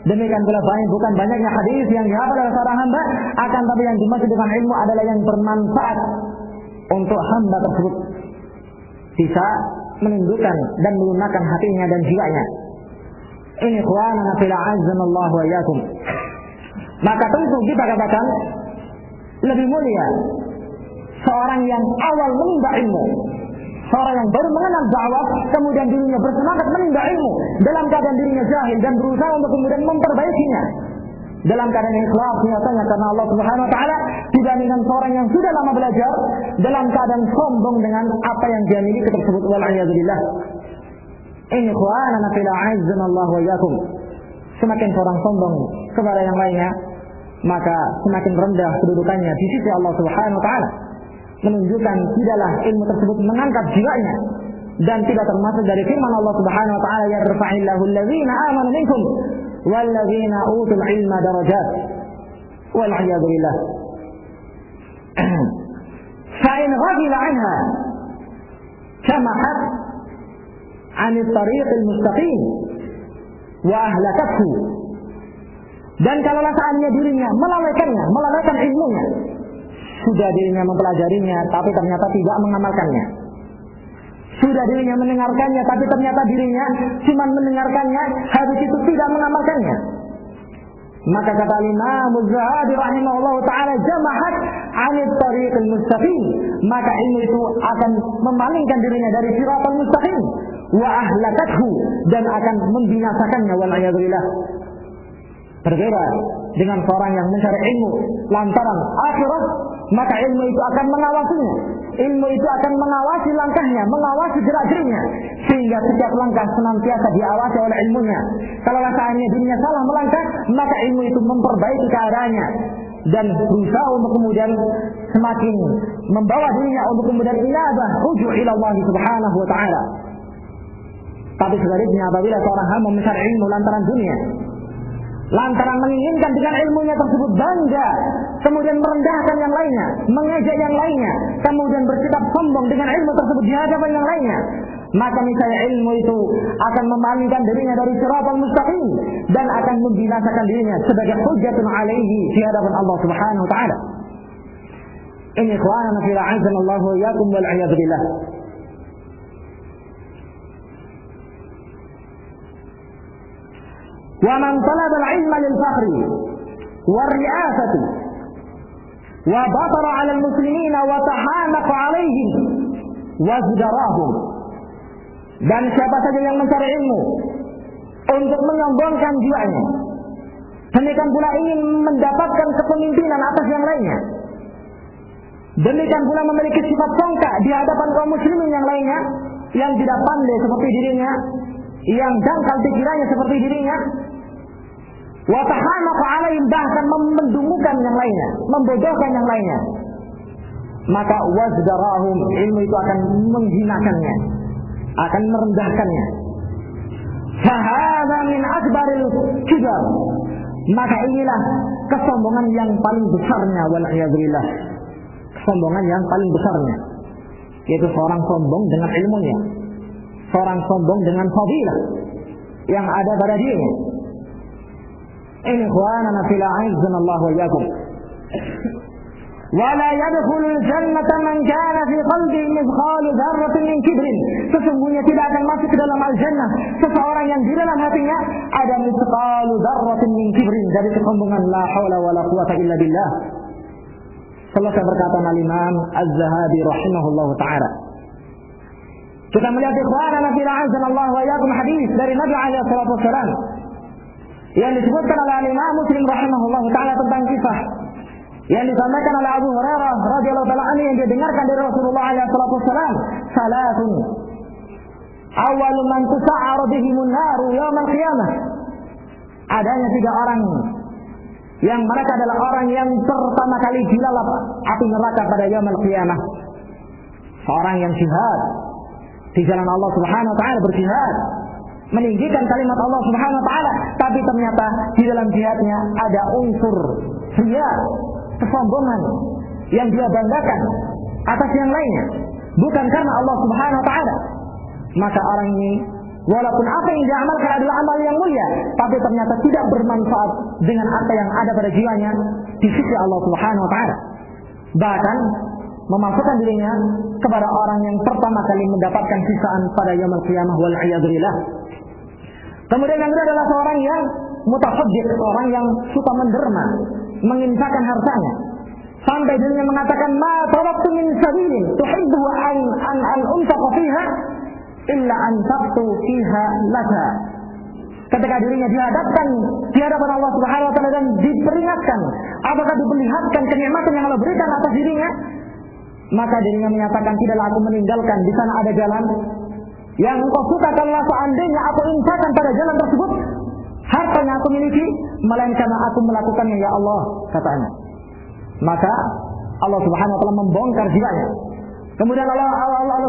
demikian pula bukan banyaknya hadis yang dihafal oleh seorang hamba, akan tapi yang dimaksud dengan ilmu adalah yang bermanfaat untuk hamba tersebut, bisa menundukkan dan melunakkan hatinya dan jiwanya. Ini ikhwanana fillah azzanallahu wa iyyakum. Maka tentu kita katakan lebih mulia seorang yang awal menimba ilmu, seorang yang baru mengenal dakwah, kemudian dirinya bersemangat menimba ilmu dalam keadaan dirinya jahil dan berusaha untuk kemudian memperbaikinya dalam keadaan ikhlas nyatanya karena Allah Subhanahu wa taala, dibandingkan seorang yang sudah lama belajar dalam keadaan sombong dengan apa yang dia miliki tersebut. Wal a'yadu billah. Ini ikhwanana fillah azzanallahu wa iyyakum. Semakin seorang sombong kepada yang lainnya, maka semakin rendah kedudukannya di sisi Allah Subhanahu wa taala, menunjukkan tidaklah ilmu tersebut mengangkat jiwanya dan tidak termasuk dari firman Allah Subhanahu wa taala, yarfa'illahu alladzina amanu minkum walladzina utul ilma darajat. wal 'iyadzu billah. Fa in ghafila 'anha jamahat 'anil tariqil mustaqim wa ahlakathu. Dan kalau seandainya dirinya melalaikan ilmunya, sudah dirinya mempelajarinya tapi ternyata tidak mengamalkannya, sudah dirinya mendengarkannya tapi ternyata dirinya cuma mendengarkannya, habis itu tidak mengamalkannya, maka kata Imam Az-Zahabi rahimahullahu taala, jamahat 'anil tariqil mustaqim, maka ilmu itu akan memalingkan dirinya dari siratal mustaqim, wa ahlakathu, dan akan membinasakannya, wal 'iyadzu billah. Berbeda dengan seorang yang mencari ilmu lantaran akhirat, maka ilmu itu akan mengawasinya, ilmu itu akan mengawasi langkahnya, mengawasi gerak-geriknya, sehingga setiap langkah senantiasa diawasi oleh ilmunya. Kalau seandainya dirinya salah melangkah, maka ilmu itu memperbaiki keadaannya dan berusaha untuk kemudian semakin membawa dirinya untuk kemudian inabah, rujuk ila Allah subhanahu wa ta'ala. Tapi sebaliknya, apabila seorang hamba mencari ilmu lantaran dunia, lantaran menginginkan dengan ilmunya tersebut bangga, kemudian merendahkan yang lainnya, mengejek yang lainnya, kemudian bersikap sombong dengan ilmu tersebut di hadapan yang lainnya, maka misalnya ilmu itu akan memalingkan dirinya dari siratal mustaqim dan akan membinasakan dirinya sebagai hujjatun alaihi di hadapan Allah Subhanahu wa taala. Ini ikhwanana fil a'azzanallahu wa iyyakum wal 'iyadzu billah. ومن طلب العلم للفخر والرئاسة وبطر على المسلمين وتحانق عليهم وازدراهم. Dan siapa saja yang mencari ilmu untuk menyombongkan jiwanya, demikian pula ingin mendapatkan kepemimpinan atas yang lainnya, demikian pula memiliki sifat songkak di hadapan kaum muslimin yang lainnya, yang tidak pandai seperti dirinya, yang dangkal pikirannya seperti dirinya, wa tahanaqa alaihim, bahkan mendungukan yang lainnya, membodohkan yang lainnya, maka wazdarahum, ilmu itu akan menghinakannya, akan merendahkannya. Fahadha min akbaril kibar, maka inilah kesombongan yang paling besarnya, wal 'iyadzu billah. Kesombongan yang paling besarnya, yaitu seorang sombong dengan ilmunya, seorang sombong dengan fadilah yang ada pada dirinya. Ini ikhwanana fil a'azzanallahu wa iyyakum. Wala yadkhulul jannata man kana fi qalbihi mithqalu dzarratin min kibrin. Sesungguhnya tidak akan masuk ke dalam al-jannah seseorang yang di dalam hatinya ada mithqalu dzarratin min kibrin, dari kesombongan. La haula wala quwata illa billah. Selesai berkata Al-Imam Az-Zahabi rahimahullahu taala. Kita melihat ikhwanana fil a'azzanallahu wa iyyakum hadis dari Nabi alaihi salatu wasallam yang disebutkan oleh Imam Muslim rahimahullahu taala tentang kisah yang disampaikan oleh Abu Hurairah radhiyallahu taala anhu yang dia dengarkan dari Rasulullah alaihi salatu wasallam. Salatun awwalu man tus'aru bihimun nar yaumil qiyamah. Adanya 3 orang yang mereka adalah orang yang pertama kali dilalap api neraka pada yaumil qiyamah. Seorang yang jihad di jalan Allah Subhanahu wa taala, berjihad meninggikan kalimat Allah Subhanahu wa taala, tapi ternyata di dalam jihadnya ada unsur riya, kesombongan yang dia banggakan atas yang lainnya, bukan karena Allah Subhanahu wa taala. Maka orang ini walaupun apa yang dia amalkan adalah amal yang mulia, tapi ternyata tidak bermanfaat dengan apa yang ada pada jiwanya di sisi Allah Subhanahu wa taala. Bahkan memasukkan dirinya kepada orang yang pertama kali mendapatkan sisaan pada yaumul qiyamah, wal 'iyadzu billah. Kemudian yang kedua adalah seorang yang mutasaddiq, orang yang suka menderma, menginfakkan hartanya, sampai dirinya mengatakan, ma taraktu min sabilin tuhibbu an unfaqa fiha illa anfaqtu fiha laka. Ketika dirinya dihadapkan di hadapan Allah Subhanahu wa taala dan diperingatkan, apakah diperlihatkan kenikmatan yang Allah berikan atas dirinya, maka dirinya menyatakan, tidaklah aku meninggalkan di sana ada jalan yang engkau suka, kalau seandainya aku infakkan pada jalan tersebut harta yang aku miliki, melainkan aku melakukannya ya Allah, katanya. Maka Allah Subhanahu wa taala membongkar jiwanya. Kemudian Allah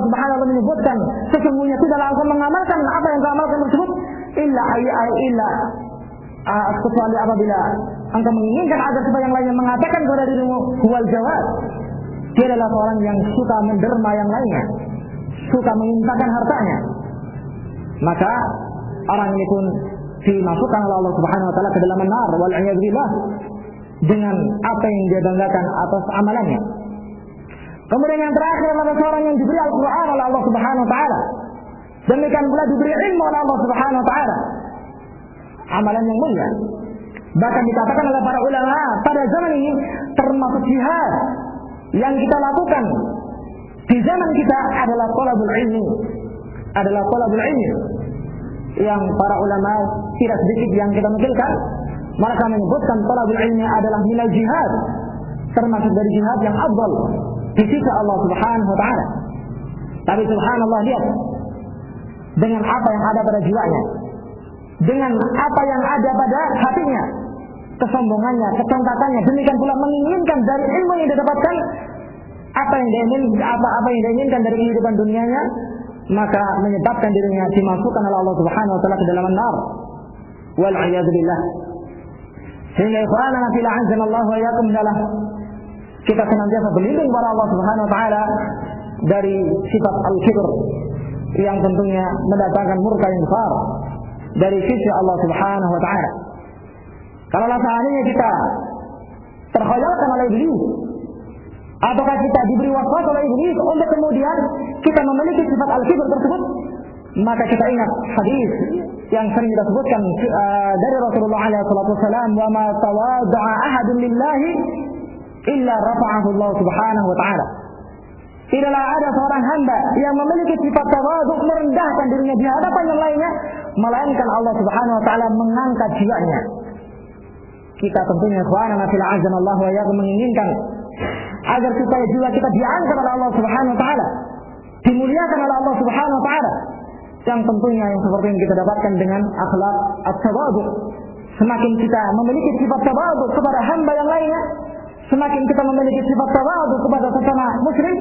Subhanahu wa taala menyebutkan, sesungguhnya tidaklah engkau mengamalkan apa yang kau amalkan tersebut illa kecuali apabila engkau menginginkan agar supaya yang lainnya mengatakan kepada dirimu huwal jawad, dia adalah seorang yang suka menderma yang lainnya, suka mengintakan hartanya, maka orang ini pun dimasukkan oleh Allah Subhanahu wa taala ke dalam nar wal a'yadu billah dengan apa yang dia banggakan atas amalannya. Kemudian yang terakhir adalah seorang yang diberi Al-Qur'an oleh Allah Subhanahu wa taala. Demikian pula diberi ilmu oleh Allah Subhanahu wa taala. Amalan yang mulia. Bahkan dikatakan oleh para ulama pada zaman ini termasuk jihad yang kita lakukan di zaman kita adalah thalabul ilmi. Adalah thalabul ilmi. Yang para ulama tidak sedikit yang kita nukilkan, mereka menyebutkan thalabul ilmi adalah minal jihad, termasuk dari jihad yang afdal di sisi Allah Subhanahu wa taala. Tapi subhanallah, lihat dengan apa yang ada pada jiwanya, dengan apa yang ada pada hatinya, kesombongannya, kecongkakannya, demikian pula menginginkan dari ilmu yang didapatkan apa yang dia inginkan dari kehidupan dunianya, maka menyebabkan dirinya dimasukkan oleh Allah Subhanahu wa taala ke dalam nar wal a'yadu billah. Sehingga ikhwanana fillah azanallahu wa iyyakum, adalah kita senantiasa berlindung kepada Allah Subhanahu wa taala dari sifat al-kibr yang tentunya mendatangkan murka yang besar dari sisi Allah Subhanahu wa taala. Kalau seandainya kita terkhayalkan oleh iblis, ataukah kita diberi waswas oleh iblis untuk kemudian kita memiliki sifat al-kibr tersebut, maka kita ingat hadis yang sering kita sebutkan dari Rasulullah SAW, wa ma tawadda'a ahadun lillahi illa rafa'ahu Allah Subhanahu wa taala. Tidaklah ada seorang hamba yang memiliki sifat tawadhu, merendahkan dirinya di hadapan yang lainnya, melainkan Allah Subhanahu wa taala mengangkat jiwanya. Kita tentunya ikhwanana fil azanallahu wa iyyakum menginginkan agar supaya jiwa kita diangkat oleh Allah Subhanahu wa taala, dimuliakan oleh Allah Subhanahu wa taala, yang tentunya yang seperti yang kita dapatkan dengan akhlak at-tawadhu. Semakin kita memiliki sifat tawadhu kepada hamba yang lainnya, semakin kita memiliki sifat tawadhu kepada sesama muslim,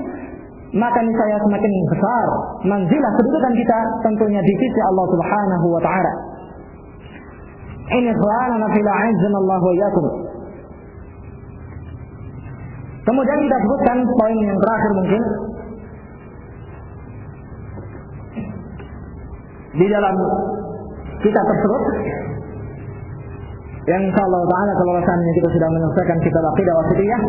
maka niscaya semakin besar manzilah kedudukan kita tentunya di sisi Allah Subhanahu wa taala. Ini ikhwanana fil a'azzanallahu wa iyyakum. Kemudian kita sebutkan poin yang terakhir mungkin di dalam kitab tersebut, yang insyaallah taala kalau rasanya kita sudah menyelesaikan kitab Aqidah Wasithiyah,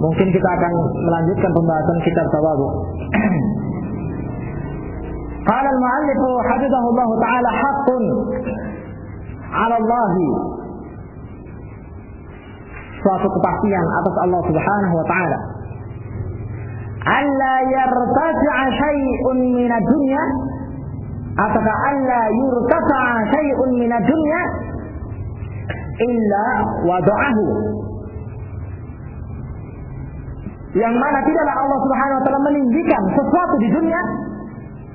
mungkin kita akan melanjutkan pembahasan kitab Tawadhu. Qala al-mu'allif hafizahullah taala, haqqun 'ala Allah, suatu kepastian atas Allah Subhanahu wa taala, alla yartafi'a syai'un minad dunya, atau alla yurtafa'a syai'un minad dunya illa wada'ahu, yang mana tidaklah Allah Subhanahu wa taala meninggikan sesuatu di dunia,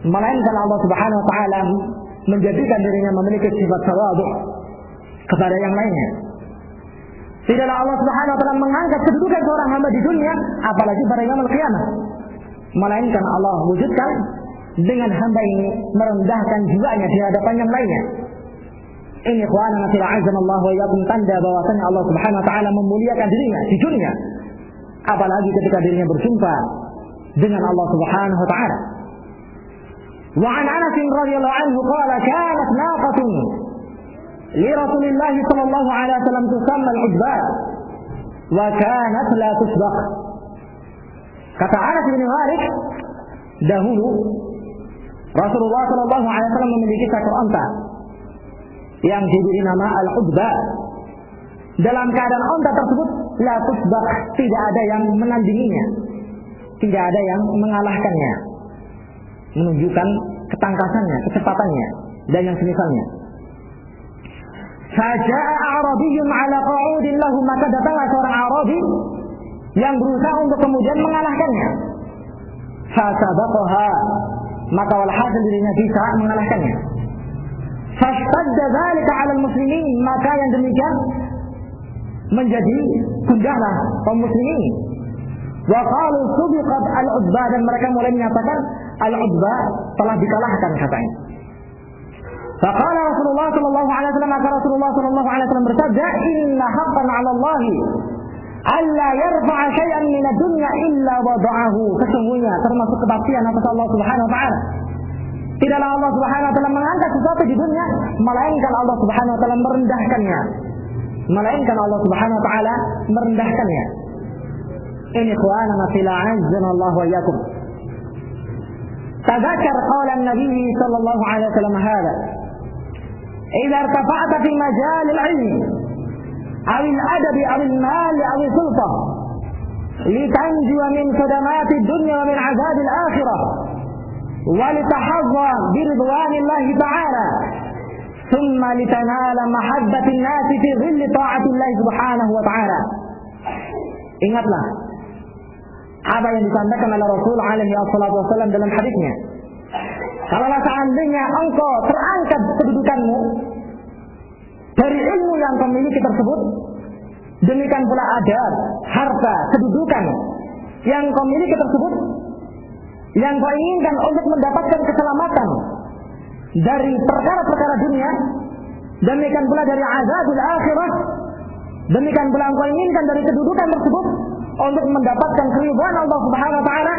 melainkan Allah Subhanahu wa taala menjadikan dirinya memiliki sifat tawadhu kepada yang lainnya. Tidaklah Allah Subhanahu wa taala mengangkat kedudukan seorang hamba di dunia, apalagi pada yaumul qiyamah, melainkan Allah wujudkan dengan hamba ini merendahkan jiwanya di hadapan yang lainnya. Ini ikhwanana fil a'azzanallahu wa iyyakum, tanda bahwasanya Allah Subhanahu wa taala memuliakan dirinya di dunia, apalagi ketika dirinya berjumpa dengan Allah Subhanahu wa taala. Wa an Anas radhiyallahu anhu qala kanat naqatun li Rasulillah sallallahu alaihi wasallam tusamma al-'udba wa kanat la tusbaq. Kata Anas bin Malik, dahulu Rasulullah sallallahu alaihi wasallam memiliki seekor unta yang diberi nama al-'udba. Dalam keadaan unta tersebut la tusbaq, tidak ada yang menandinginya, tidak ada yang mengalahkannya, menunjukkan ketangkasannya, kecepatannya dan yang semisalnya. Faja'a a'rabiyyun 'ala qa'udin lahu, maka datanglah seorang Arabi yang berusaha untuk kemudian mengalahkannya. Fasabaqaha, maka walhasil dirinya bisa mengalahkannya. Fashtadda dzalika 'ala al-muslimin, maka yang demikian menjadi gundah kaum muslimin. Wa qalu subiqat al-'udba, dan mereka mulai menyatakan al-'udba telah dikalahkan katanya. Faqala Rasulullah sallallahu alaihi wasallam, maka Rasulullah sallallahu alaihi wasallam bersabda, "Inna haqqan 'ala Allah alla yarfa'a syai'an min ad-dunya illa wada'ahu." Sesungguhnya termasuk kepastian atas Allah Subhanahu wa taala, tidaklah Allah Subhanahu wa taala mengangkat sesuatu di dunia melainkan Allah Subhanahu wa taala merendahkannya. Melainkan Allah Subhanahu wa taala merendahkannya. Ini ikhwanana fil azzana Allah wa iyyakum. Tadzakkar qala an-nabi sallallahu alaihi wasallam hadha. إذا ارتفعت في مجال العلم أو الأدب أو المال أو السلطة لتنجو من صدمات الدنيا ومن عذاب الآخرة ولتحظى برضوان الله تعالى ثم لتنال محبة الناس في ظل طاعة الله سبحانه وتعالى. Ingatlah apa yang disampaikan oleh Rasul alaihi wasallam dalam hadisnya. Kalau seandainya engkau terangkat kedudukanmu dari ilmu yang kau miliki tersebut, demikian pula adab, harta, kedudukan yang kau miliki tersebut, yang kau inginkan untuk mendapatkan keselamatan dari perkara-perkara dunia, demikian pula dari azabul akhirah, demikian pula engkau inginkan dari kedudukan tersebut untuk mendapatkan keridhaan Allah Subhanahu wa taala,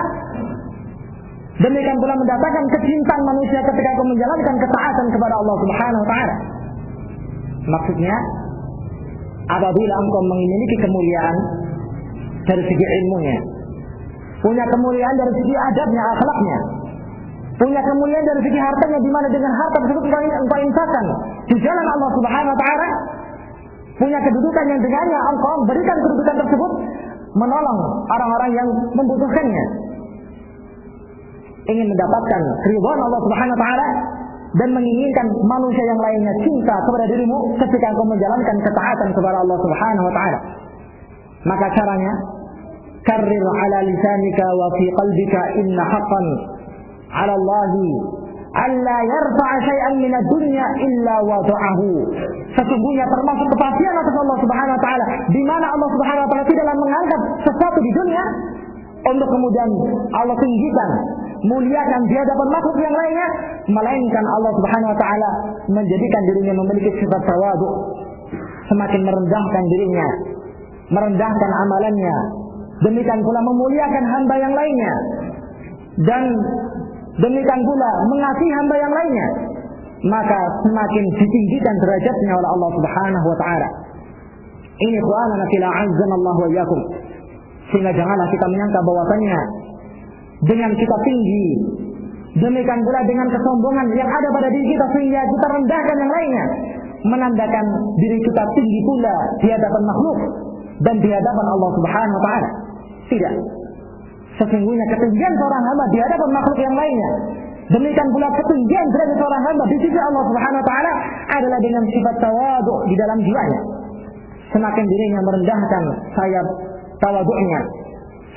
demikian pula mendapatkan kecintaan manusia ketika kau menjalankan ketaatan kepada Allah Subhanahu wa taala. Maksudnya, apabila engkau memiliki kemuliaan dari segi ilmunya, punya kemuliaan dari segi adabnya, akhlaknya, punya kemuliaan dari segi hartanya, di mana dengan harta tersebut engkau infakkan di jalan Allah Subhanahu wa taala, punya kedudukan yang dengannya engkau berikan kedudukan tersebut menolong orang-orang yang membutuhkannya, ingin mendapatkan keridhaan Allah Subhanahu wa taala dan menginginkan manusia yang lainnya cinta kepada dirimu ketika engkau menjalankan ketaatan kepada Allah Subhanahu wa taala. Maka caranya, karrir ala lisanika wa fi qalbika inna haqqan ala Allah alla yarfa'a syai'an min ad-dunya illa wada'ahu. Sesungguhnya termasuk kepastian atas Allah Subhanahu wa taala, di mana Allah Subhanahu wa taala tidaklah mengangkat sesuatu di dunia untuk kemudian Allah tinggikan, muliakan di hadapan makhluk yang lainnya, melainkan Allah Subhanahu wa taala menjadikan dirinya memiliki sifat tawadhu, semakin merendahkan dirinya, merendahkan amalannya, demikian pula memuliakan hamba yang lainnya, dan demikian pula mengasihi hamba yang lainnya, maka semakin ditinggikan derajatnya oleh Allah Subhanahu wa taala. Ini ikhwanana fil a'azzana Allah wa iyyakum. Sehingga janganlah kita menyangka bahwasanya dengan kita tinggi, demikian pula dengan kesombongan yang ada pada diri kita sehingga kita rendahkan yang lainnya, menandakan diri kita tinggi pula di hadapan makhluk dan di hadapan Allah Subhanahu wa taala. Tidak. Sesungguhnya ketinggian seorang hamba di hadapan makhluk yang lainnya, demikian pula ketinggian derajat seorang hamba di sisi Allah Subhanahu wa taala adalah dengan sifat tawadhu di dalam jiwanya. Semakin dirinya merendahkan sayap tawadhu'nya,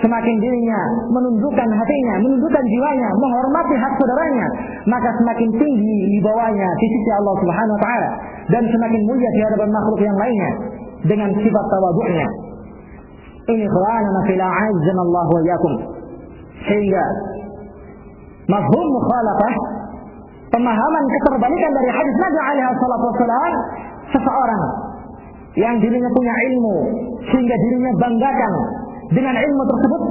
semakin dirinya menundukkan hatinya, menundukkan jiwanya, menghormati hak saudaranya, maka semakin tinggi di bawahnya di sisi Allah Subhanahu wa taala dan semakin mulia di hadapan makhluk yang lainnya dengan sifat tawadhu'nya. Ini ikhwanana fil a'azzana Allah wa iyyakum. Sehingga mafhum mukhalafah, pemahaman keterbalikan dari hadis Nabi alaihi salatu wasallam, seseorang yang dirinya punya ilmu sehingga dirinya banggakan dengan ilmu tersebut,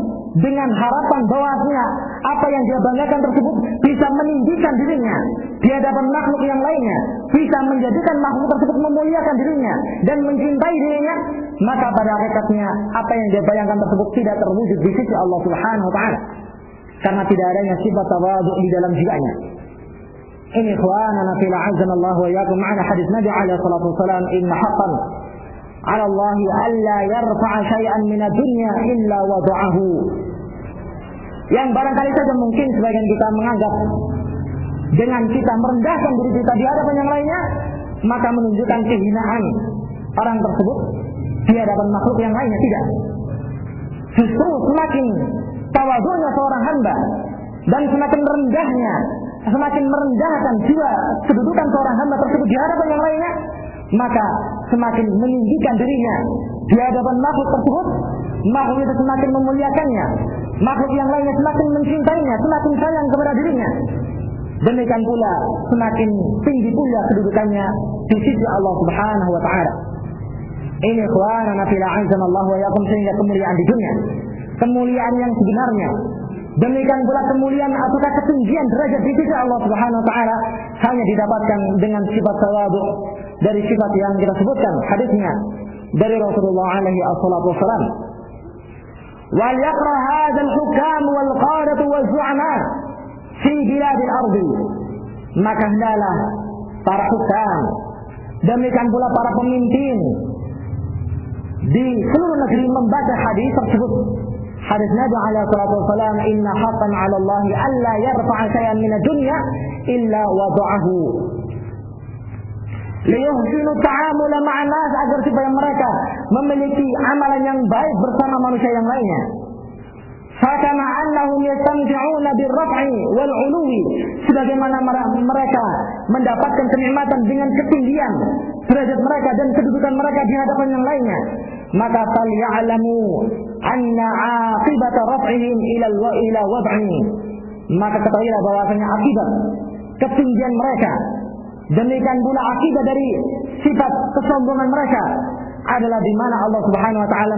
dengan harapan bahwasanya apa yang dia banggakan tersebut bisa meninggikan dirinya di hadapan makhluk yang lainnya, bisa menjadikan makhluk tersebut memuliakan dirinya dan mencintai dirinya, maka pada hakikatnya apa yang dia bayangkan tersebut tidak terwujud di sisi Allah Subhanahu wa taala, karena tidak adanya sifat tawadhu di dalam jiwanya. Ini ikhwanana fil a'azzana Allah wa iyyakum, ma'ana hadis Nabi alaihi salatu wasallam, inna haqqan 'ala Allah alla yarfa'a syai'an min ad-dunya illa wada'ahu. Yang barangkali saja mungkin sebagian kita menganggap dengan kita merendahkan diri kita di hadapan yang lainnya, maka menunjukkan kehinaan orang tersebut di hadapan makhluk yang lainnya. Tidak. Justru semakin tawadhu'nya seorang hamba dan semakin rendahnya, semakin merendahkan jiwa kedudukan seorang hamba tersebut di hadapan yang lainnya, maka semakin meninggikan dirinya di hadapan makhluk tersebut, makhluk itu semakin memuliakannya, makhluk yang lainnya semakin mencintainya, semakin sayang kepada dirinya. demikian pula semakin tinggi pula kedudukannya di sisi Allah Subhanahu wa taala. Ini ikhwanana fil a'azzanallahu wa iyyakum, sehingga kemuliaan di dunia, kemuliaan yang sebenarnya, demikian pula kemuliaan ataukah ketinggian derajat di sisi Allah Subhanahu wa taala hanya didapatkan dengan sifat tawadhu, dari sifat yang kita sebutkan hadisnya dari Rasulullah alaihi wassalam. Wal yaqra hadzal hukam wal qadatu waz zu'ama fi biladil ardi, maka hendaklah para hukam, demikian pula para pemimpin di seluruh negeri membaca hadis tersebut. Hadis Nabi alaihi salatu wasallam, inna haqqan 'ala Allah alla yarfa'a shay'an min ad-dunya illa wada'ahu liyuhsinu ta'amula ma'an nas, agar supaya mereka memiliki amalan yang baik bersama manusia yang lainnya. Fakama annahum yastamti'una birraf'i wal 'uluwi, sebagaimana mereka mendapatkan kenikmatan dengan ketinggian derajat mereka dan kedudukan mereka di hadapan yang lainnya, maka falya'lamu anna 'aqibata raf'ihim ila wad'i, maka ketahuilah bahwasanya akibat ketinggian mereka, demikian pula akibat dari sifat kesombongan mereka adalah di mana Allah Subhanahu wa taala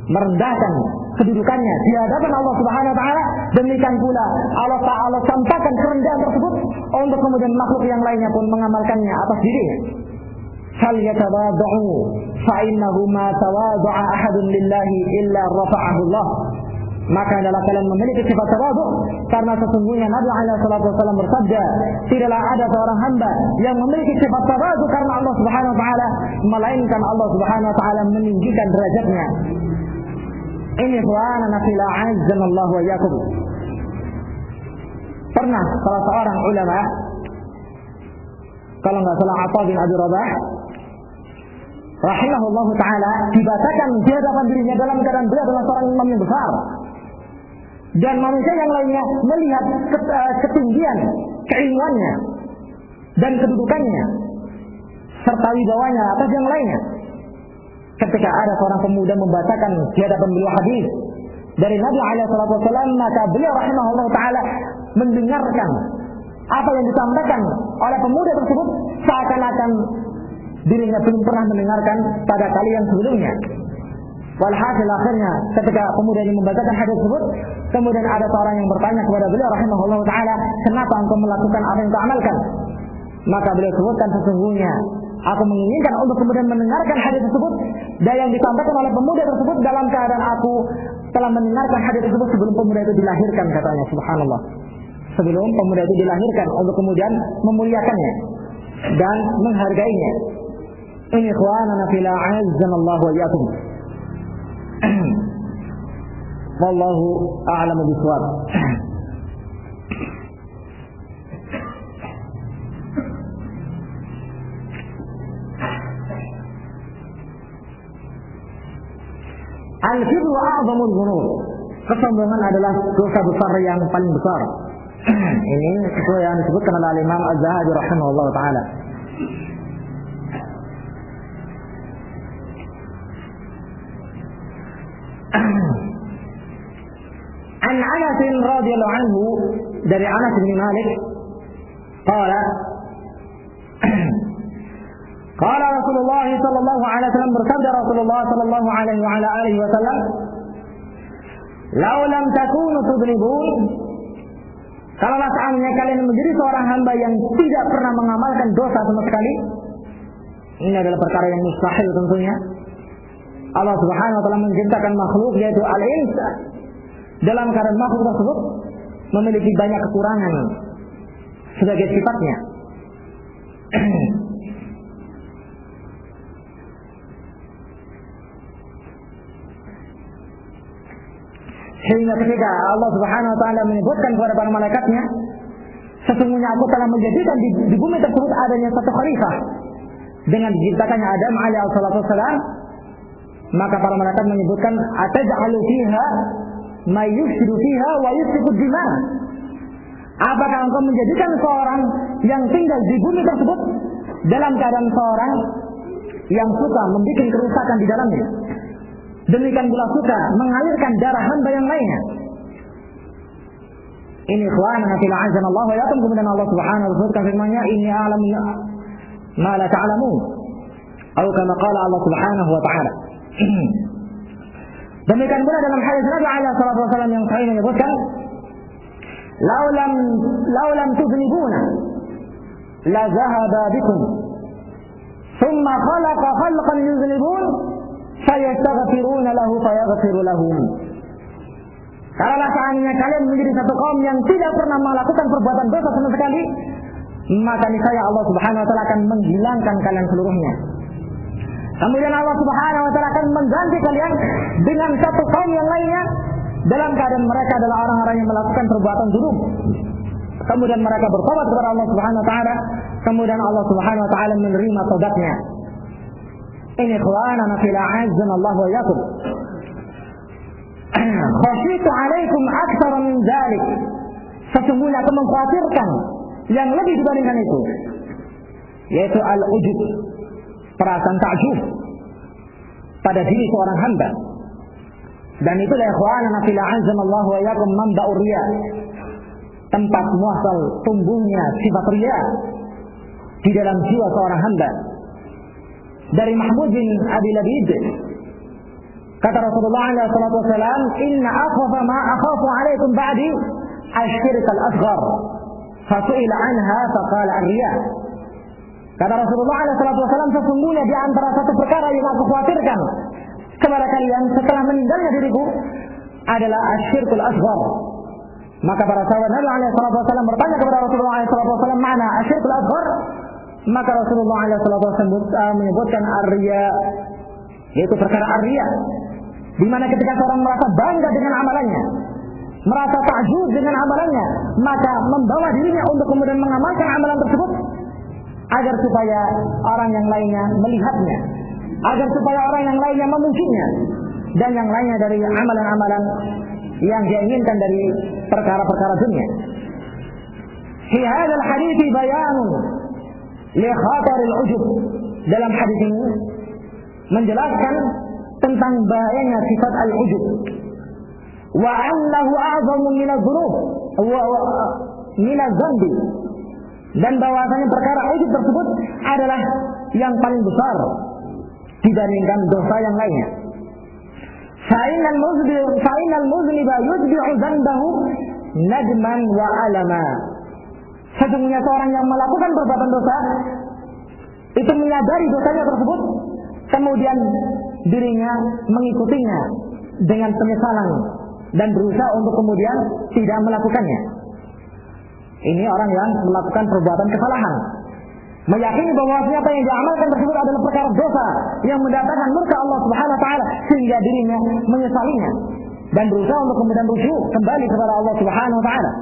merendahkan kedudukannya di hadapan Allah Subhanahu wa taala, demikian pula Allah Taala sampaikan kerendahan tersebut untuk kemudian makhluk yang lainnya pun mengamalkannya atas dirinya. Fal yatawadhu fa innahu ma tawadha'a ahadun lillahi illa rafa'ahu Allah, maka adalah kalian memiliki sifat tawadhu, karena sesungguhnya Nabi alaihi salatu wasallam bersabda, tidaklah ada seorang hamba yang memiliki sifat tawadhu karena Allah Subhanahu wa taala, melainkan Allah Subhanahu wa taala meninggikan derajatnya. Ini ikhwanana fil a'azzanallahu wa iyyakum. Pernah salah seorang ulama, kalau enggak salah Atha bin Abi Rabah rahimahullahu taala, dibacakan di hadapan dirinya dalam keadaan beliau adalah seorang imam yang besar, dan manusia yang lainnya melihat ketinggian keilmuannya dan kedudukannya serta wibawanya atas yang lainnya. Ketika ada seorang pemuda membacakan di hadapan beliau hadis dari Nabi alaihi salatu wasallam, maka beliau rahimahullah taala mendengarkan apa yang disampaikan oleh pemuda tersebut seakan-akan dirinya belum pernah mendengarkan pada kali yang sebelumnya. Walhasil akhirnya ketika pemuda ini membacakan hadis tersebut, kemudian ada seorang yang bertanya kepada beliau rahimahullah taala, kenapa engkau melakukan apa yang kau amalkan? Maka beliau sebutkan, sesungguhnya aku menginginkan untuk kemudian mendengarkan hadis tersebut dan yang disampaikan oleh pemuda tersebut dalam keadaan aku telah mendengarkan hadis tersebut sebelum pemuda itu dilahirkan, katanya. Subhanallah, sebelum pemuda itu dilahirkan, untuk kemudian memuliakannya dan menghargainya. Ini ikhwanana fil a'azzanallahu wa iyyakum. Wallahu a'lamu bishawab. Al-kibru a'zamul dzunub. Kesombongan adalah dosa besar yang paling besar. Ini sesuai yang disebutkan oleh Imam Az-Zahabi rahimahullah taala. An Anas radhiyallahu anhu, dari Anas bin Malik, qala qala Rasulullah sallallahu alaihi wasallam, bersabda Rasulullah sallallahu alaihi wa ala alihi wasallam, "Lau lam takunu tudribun," kalaulah seandainya kalian menjadi seorang hamba yang tidak pernah mengamalkan dosa sama sekali, ini adalah perkara yang mustahil tentunya. Allah Subhanahu wa taala menciptakan makhluk yaitu al-insan, dalam keadaan makhluk tersebut memiliki banyak kekurangan sebagai sifatnya. Sehingga ketika Allah Subhanahu wa taala menyebutkan kepada para malaikatnya, sesungguhnya aku telah menjadikan di bumi tersebut adanya satu khalifah dengan diciptakannya Adam alaihi salatu wassalam, maka para malaikat menyebutkan, ataj'alu fiha may yufsidu fiha wa yusfiku dima, apakah engkau menjadikan seorang yang tinggal di bumi tersebut dalam keadaan seorang yang suka membuat kerusakan di dalamnya, demikian pula suka mengalirkan darah hamba yang lainnya. Ini ikhwanana fil azza Allah wa yakum, kemudian Allah Subhanahu wa taala firman-Nya, inni a'lamu ma la ta'lamun. Atau kama qala Allah Subhanahu wa taala. Demikian pula dalam hadis Nabi alaihi salatu wasallam yang sahih menyebutkan, laulam tuznibuna la zahaba bikum thumma khalaqa khalqan yuznibun fayastaghfiruna lahu fayaghfiru lahum. Kalau seandainya kalian menjadi satu kaum yang tidak pernah melakukan perbuatan dosa sama sekali, maka niscaya Allah Subhanahu wa taala akan menghilangkan kalian seluruhnya. Kemudian Allah Subhanahu wa taala akan mengganti kalian dengan satu kaum yang lainnya dalam keadaan mereka adalah orang-orang yang melakukan perbuatan dzunub. Kemudian mereka bertobat kepada Allah Subhanahu wa taala, kemudian Allah Subhanahu wa taala menerima taubatnya. Ini ikhwanana fil a'azzana Allah wa iyyakum. Khasyitu 'alaikum aktsara min dzalik. Sesungguhnya aku mengkhawatirkan yang lebih dibandingkan itu, yaitu al-ujub, perasaan takjub pada diri seorang hamba. Dan itulah ikhwanana fil a'azzana Allah wa iyyakum mamba'ur riya, tempat muasal tumbuhnya sifat riya di dalam jiwa seorang hamba. Dari Mahmud bin Abi Labid, kata Rasulullah SAW, inna akhafa ma akhafu alaikum ba'di asyirk al-asghar fasu'ila anha faqala ar-riya. Kata Rasulullah SAW, sesungguhnya di antara satu perkara yang aku khawatirkan kepada kalian setelah meninggalnya diriku adalah asyirkul asghar. Maka para sahabat Nabi SAW bertanya kepada Rasulullah SAW, mana asyirkul asghar? Maka Rasulullah SAW menyebutkan ar-riya, yaitu perkara ar-riya, di mana ketika seorang merasa bangga dengan amalannya, merasa takjub dengan amalannya, maka membawa dirinya untuk kemudian mengamalkan amalan tersebut agar supaya orang yang lainnya melihatnya, agar supaya orang yang lainnya memujinya, dan yang lainnya dari amalan-amalan yang dia inginkan dari perkara-perkara dunia. Fi hadzal hadits bayanun li khataril ujub. Dalam hadis ini menjelaskan tentang bahayanya sifat al-ujub, wa annahu a'zamu min adh-dhunub wa min adh-dhanbi, dan bahwasanya perkara ujub tersebut adalah yang paling besar dibandingkan dosa yang lainnya. Fa'inal muzniba yudbi'u dhanbahu nadman wa alama. Sesungguhnya seorang yang melakukan perbuatan dosa itu menyadari dosanya tersebut, kemudian dirinya mengikutinya dengan penyesalan dan berusaha untuk kemudian tidak melakukannya. Ini orang yang melakukan perbuatan kesalahan, meyakini bahwa apa yang diamalkan tersebut adalah perkara dosa yang mendatangkan murka Allah Subhanahu wa taala, sehingga dirinya menyesalinya dan berusaha untuk kemudian rujuk kembali kepada Allah Subhanahu wa taala.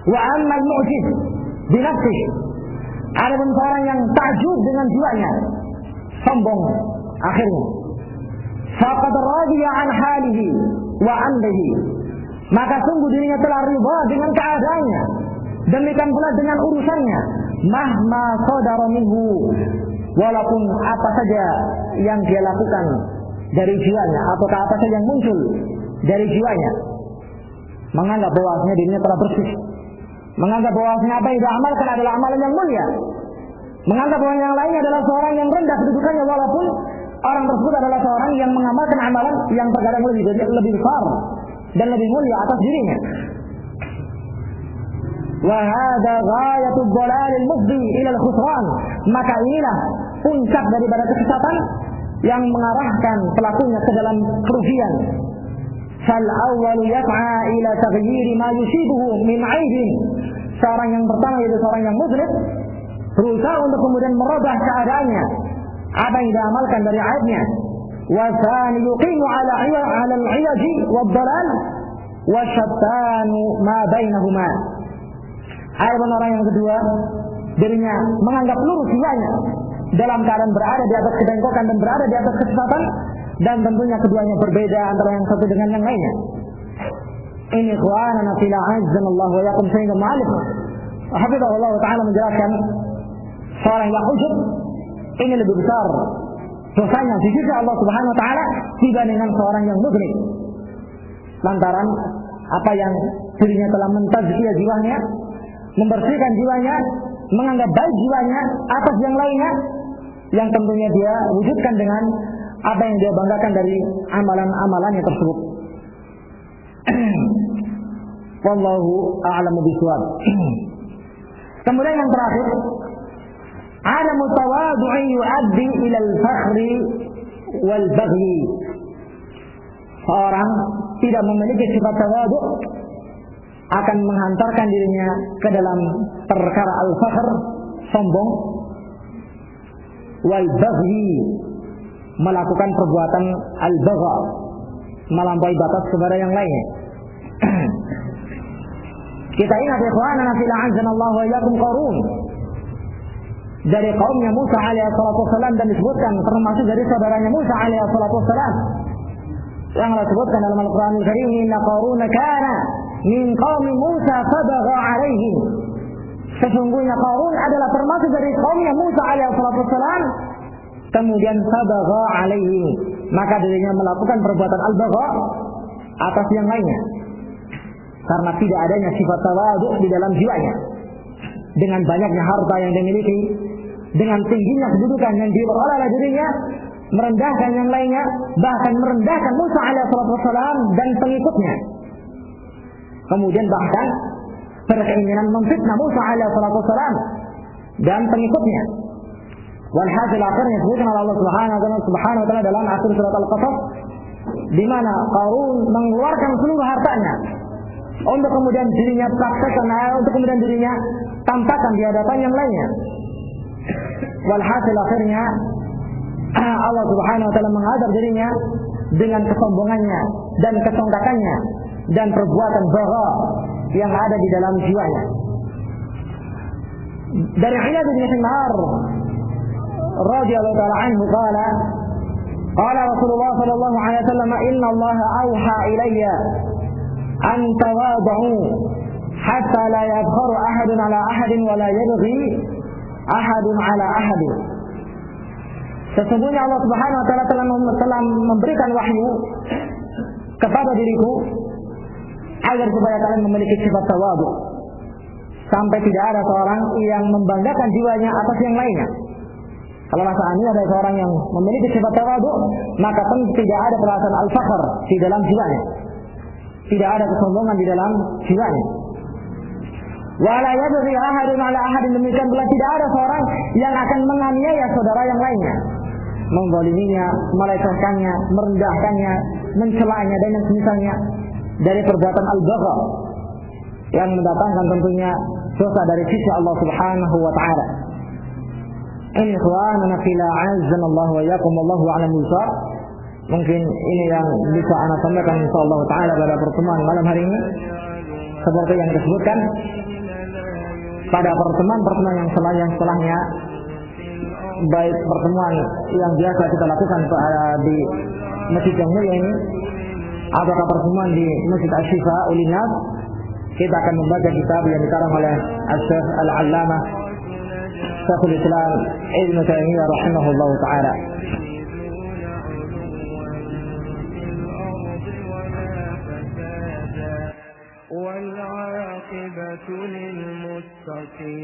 Wa ammal mu'jib bi nafsihi, adapun orang yang takjub dengan jiwanya, sombong akhirnya, faqad radiya an halihi wa amrihi, maka sungguh dirinya telah ridha dengan keadaannya, demikian pula dengan urusannya, mahma sadara minhu, walaupun apa saja yang dia lakukan dari jiwanya, ataukah apa saja yang muncul dari jiwanya, menganggap bahwasanya dirinya telah bersih, menganggap bahwasanya apa yang diamalkan adalah amalan yang mulia, menganggap bahwa yang lainnya adalah seorang yang rendah kedudukannya, walaupun orang tersebut adalah seorang yang mengamalkan amalan yang terkadang lebih besar dan lebih mulia atas dirinya. Wa hadza ghayatul dhalalil mufdi ila al-khusran, maka inilah puncak daripada kesesatan yang mengarahkan pelakunya ke dalam kerugian. Fal awwal yas'a ila taghyir ma yusibuhu min 'aibin. Seorang yang pertama yaitu seorang yang muzlim berusaha untuk kemudian merubah keadaannya, apa yang diamalkan dari aibnya. Wa tsani yuqimu 'ala al-'iyaji wad-dhalal wa shattanu ma bainahuma. Adapun orang yang kedua, dirinya menganggap lurus jiwanya dalam keadaan berada di atas kebengkokan dan berada di atas kesesatan, dan tentunya keduanya berbeda antara yang satu dengan yang lainnya. Ini ikhwanana fil a'azzana Allah wa iyyakum, sehingga mu'allif hafizahullah taala menjelaskan seorang yang ujub ini lebih besar dosanya di sisi Allah Subhanahu wa taala dibandingkan seorang yang muzlim, lantaran apa yang dirinya telah mentazkiyah jiwanya, membersihkan jiwanya, menganggap baik jiwanya atas yang lainnya, yang tentunya dia wujudkan dengan apa yang dia banggakan dari amalan-amalannya tersebut. Wallahu a'lamu bishawab. Kemudian yang terakhir, adamu tawadhu'i yu'addi ila al-fakhri wal baghi. Seorang tidak memiliki sifat tawadhu akan menghantarkan dirinya ke dalam perkara al-fakhr, sombong, wal baghi, melakukan perbuatan al-bagha, melampaui batas kepada yang lainnya. Kita ingat ikhwanana fillah azanallahu wa iyyakum Qarun, dari kaumnya Musa alaihi salatu wasallam, dan disebutkan termasuk dari saudaranya Musa alaihi salatu wasallam yang Allah sebutkan dalam Al-Qur'anul Karim, inna Qarun kana min qaumi Musa fabagha alaihim. Sesungguhnya Qarun adalah termasuk dari kaumnya Musa alaihi salatu wasallam, kemudian fabagha alaihim, maka dirinya melakukan perbuatan al-bagha atas yang lainnya, karena tidak adanya sifat tawadhu di dalam jiwanya. Dengan banyaknya harta yang dimiliki, dengan tingginya kedudukan yang diperoleh oleh dirinya, merendahkan yang lainnya, bahkan merendahkan Musa alaihi wasallam dan pengikutnya. Kemudian bahkan berkeinginan memfitnah Musa alaihi wasallam dan pengikutnya. Walhasil akhirnya disebutkan oleh Allah Subhanahu wa taala dalam akhir surat Al-Qasas, di mana Qarun mengeluarkan seluruh hartanya untuk kemudian dirinya praktekkan, untuk kemudian dirinya tampakkan di hadapan yang lainnya. Walhasil akhirnya Allah Subhanahu wa taala mengadab dirinya dengan kesombongannya dan kesongkakannya dan perbuatan bagha yang ada di dalam jiwanya. Dari Iyad bin Himar radhiyallahu ta'ala anhu qala Rasulullah sallallahu alaihi wasallam, inna Allah auha ilayya an tawadhu hatta la yadhharu ahadun ala ahadin wa la yabghi ahadun ala ahadin. Sesungguhnya Allah Subhanahu wa taala telah memberikan wahyu kepada diriku agar supaya kalian memiliki sifat tawadhu, sampai tidak ada seorang yang membanggakan jiwanya atas yang lainnya. Kalau seandainya ada seorang yang memiliki sifat tawadhu, maka tentu tidak ada perasaan al-fakhr di dalam jiwanya, tidak ada kesombongan di dalam jiwanya. Wala yabghi ahadun ala ahadin, demikian pula tidak ada seorang yang akan menganiaya saudara yang lainnya, menzaliminya, melecehkannya, merendahkannya, mencelanya dan yang semisalnya dari perbuatan al-bagha yang mendatangkan tentunya dosa dari sisi Allah Subhanahu wa taala. Ini ikhwanana fillah azzanallahu wa iyyakum, wallahu a'lam bishawab. Mungkin ini yang bisa ana sampaikan insyaallah taala pada pertemuan malam hari ini. Seperti yang disebutkan pada pertemuan yang setelahnya, baik pertemuan yang biasa kita lakukan di masjid yang mulia ini ataukah pertemuan di Masjid Asy-Syifa Ulinnas, kita akan membaca kitab yang dikarang oleh Asy-Syaikh Al-Allamah Syekhul Islam Ibnu Taimiyah rahimahullah taala. والعاقبة للمتقين.